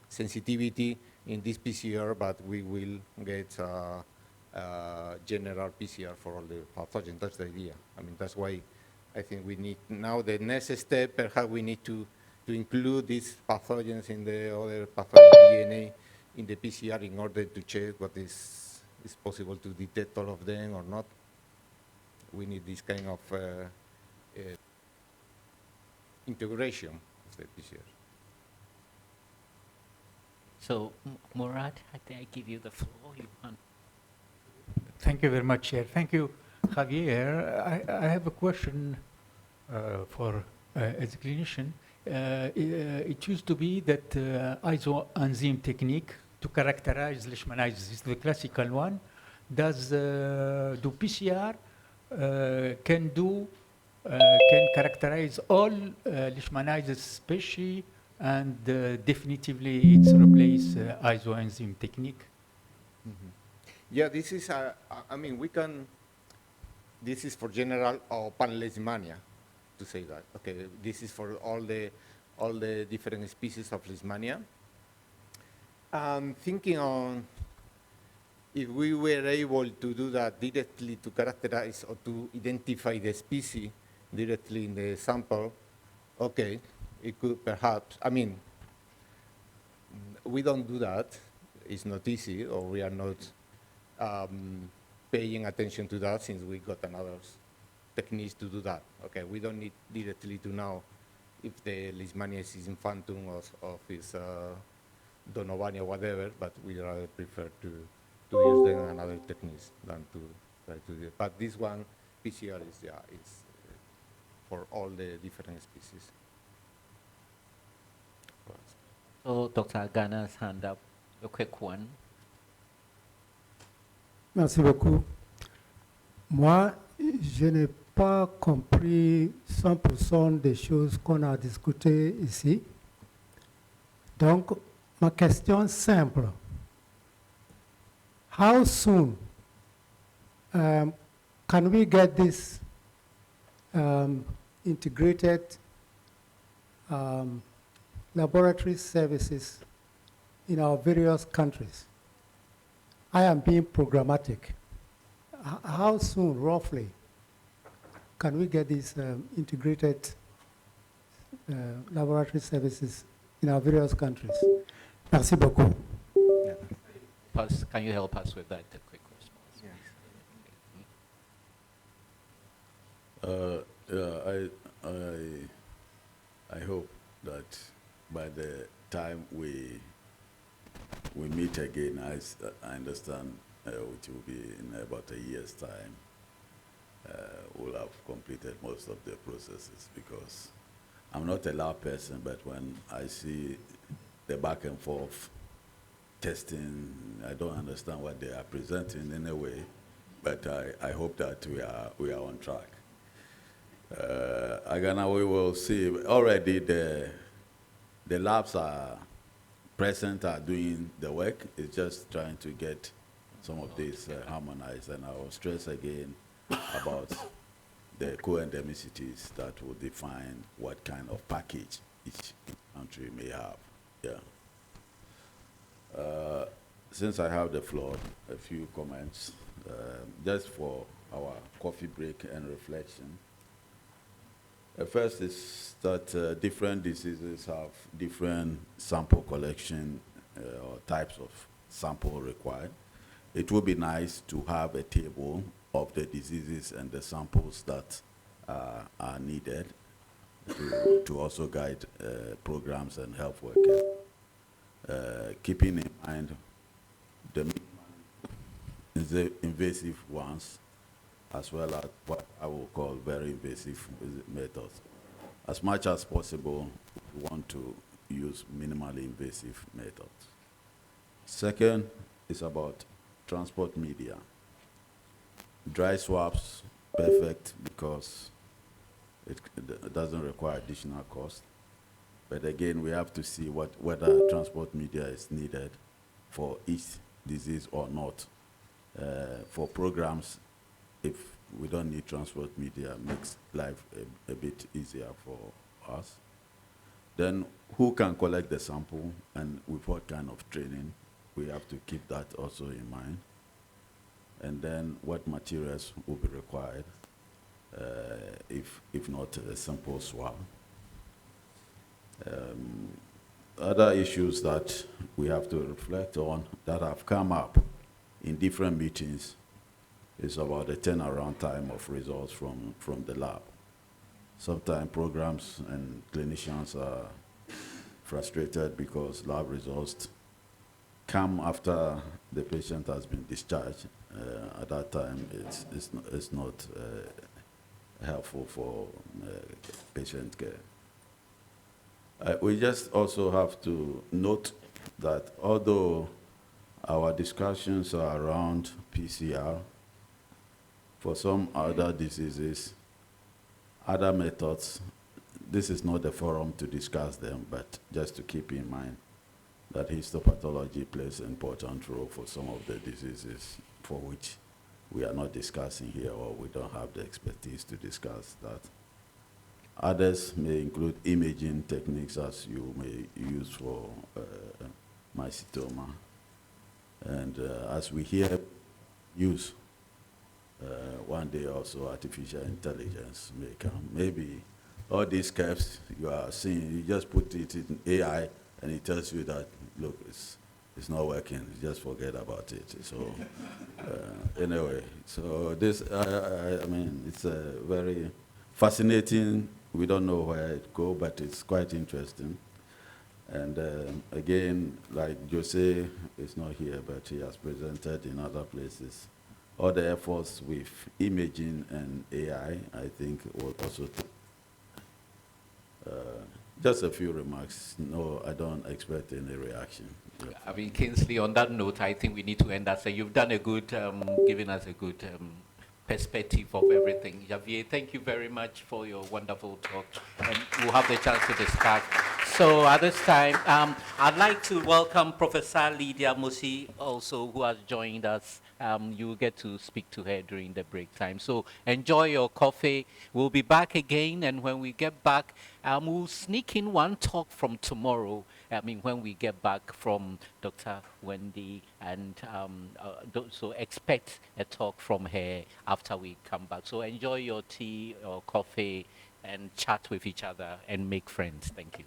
sensitivity in this PCR, but we will get general PCR for all the pathogens. That's the idea. I mean, that's why I think we need now the next step. Perhaps we need to include these pathogens in the other pathogen DNA in the PCR in order to check what is possible to detect all of them or not. We need this kind of integration of the PCR. So, Murad, I think I give you the floor. You want. Thank you very much, Chair. Thank you, Javier. I have a question for as a clinician. It used to be that isoenzyme technique to characterize leishmaniasis is the classical one. Do PCR can characterize all leishmaniasis species, and definitively it's replace isoenzyme technique? Mm-hmm. Yeah, this is, I mean, this is for general or panleishmania, to say that. Okay, this is for all the different species of leishmania. Thinking on if we were able to do that directly to characterize or to identify the species directly in the sample, okay, it could perhaps, I mean, we don't do that. It's not easy, or we are not paying attention to that since we got another techniques to do that. Okay, we don't need directly to know if the leishmaniasis is infantum or if it's Donovani or whatever, but we rather prefer to use them and other techniques than to try to do it. But this one, PCR is for all the different species. So Dr. Agana's hand up, a quick one. Merci beaucoup. Moi, je n'ai pas compris 100% des choses qu'on a discutées ici. Donc, ma question simple. How soon can we get this integrated laboratory services in our various countries? I am being programmatic. How soon, roughly, can we get these integrated laboratory services in our various countries? Merci beaucoup. Yeah. Can you help us with that, a quick response? Yeah, I hope that by the time we meet again, I understand which will be in about a year's time, we'll have completed most of the processes, because I'm not a lab person, but when I see the back and forth testing, I don't understand what they are presenting in a way, but I hope that we are on track. Again, we will see. Already the labs are present, are doing the work. It's just trying to get some of these harmonized. And I will stress again about the co-endemicities that will define what kind of package each country may have. Yeah. Since I have the floor, a few comments, just for our coffee break and reflection. First is that different diseases have different sample collection or types of sample required. It would be nice to have a table of the diseases and the samples that are needed to also guide programs and health workers. Keeping in mind the invasive ones, as well as what I will call very invasive methods. As much as possible, we want to use minimally invasive methods. Second is about transport media. Dry swaps, perfect, because it doesn't require additional cost. But again, we have to see whether transport media is needed for each disease or not. For programs, if we don't need transport media, makes life a bit easier for us. Then who can collect the sample and with what kind of training? We have to keep that also in mind. And then what materials will be required if not a simple swab. Other issues that we have to reflect on that have come up in different meetings is about the turnaround time of results from the lab. Sometimes programs and clinicians are frustrated because lab results come after the patient has been discharged. At that time, it's not helpful for patient care. We just also have to note that although our discussions are around PCR, for some other diseases, other methods, this is not the forum to discuss them, but just to keep in mind that histopathology plays an important role for some of the diseases for which we are not discussing here, or we don't have the expertise to discuss that. Others may include imaging techniques, as you may use for mycetoma. And as we hear use, one day also artificial intelligence may come. Maybe all these curves you are seeing, you just put it in AI and it tells you that, look, it's not working, just forget about it. So anyway, so this, I mean, it's a very fascinating. We don't know where it goes, but it's quite interesting. And again, like Jose is not here, but he has presented in other places. All the efforts with imaging and AI, I think, will also just a few remarks. No, I don't expect any reaction. I mean, Kingsley, on that note, I think we need to end that. So you've done a good, giving us a good perspective of everything. Javier, thank you very much for your wonderful talk, and we'll have the chance to discuss. So at this time, I'd like to welcome Professor Lydia Musi, also, who has joined us. You get to speak to her during the break time. So enjoy your coffee. We'll be back again, and when we get back, we'll sneak in one talk from tomorrow. I mean, when we get back from Dr. Wendy, and so expect a talk from her after we come back. So enjoy your tea or coffee and chat with each other and make friends. Thank you.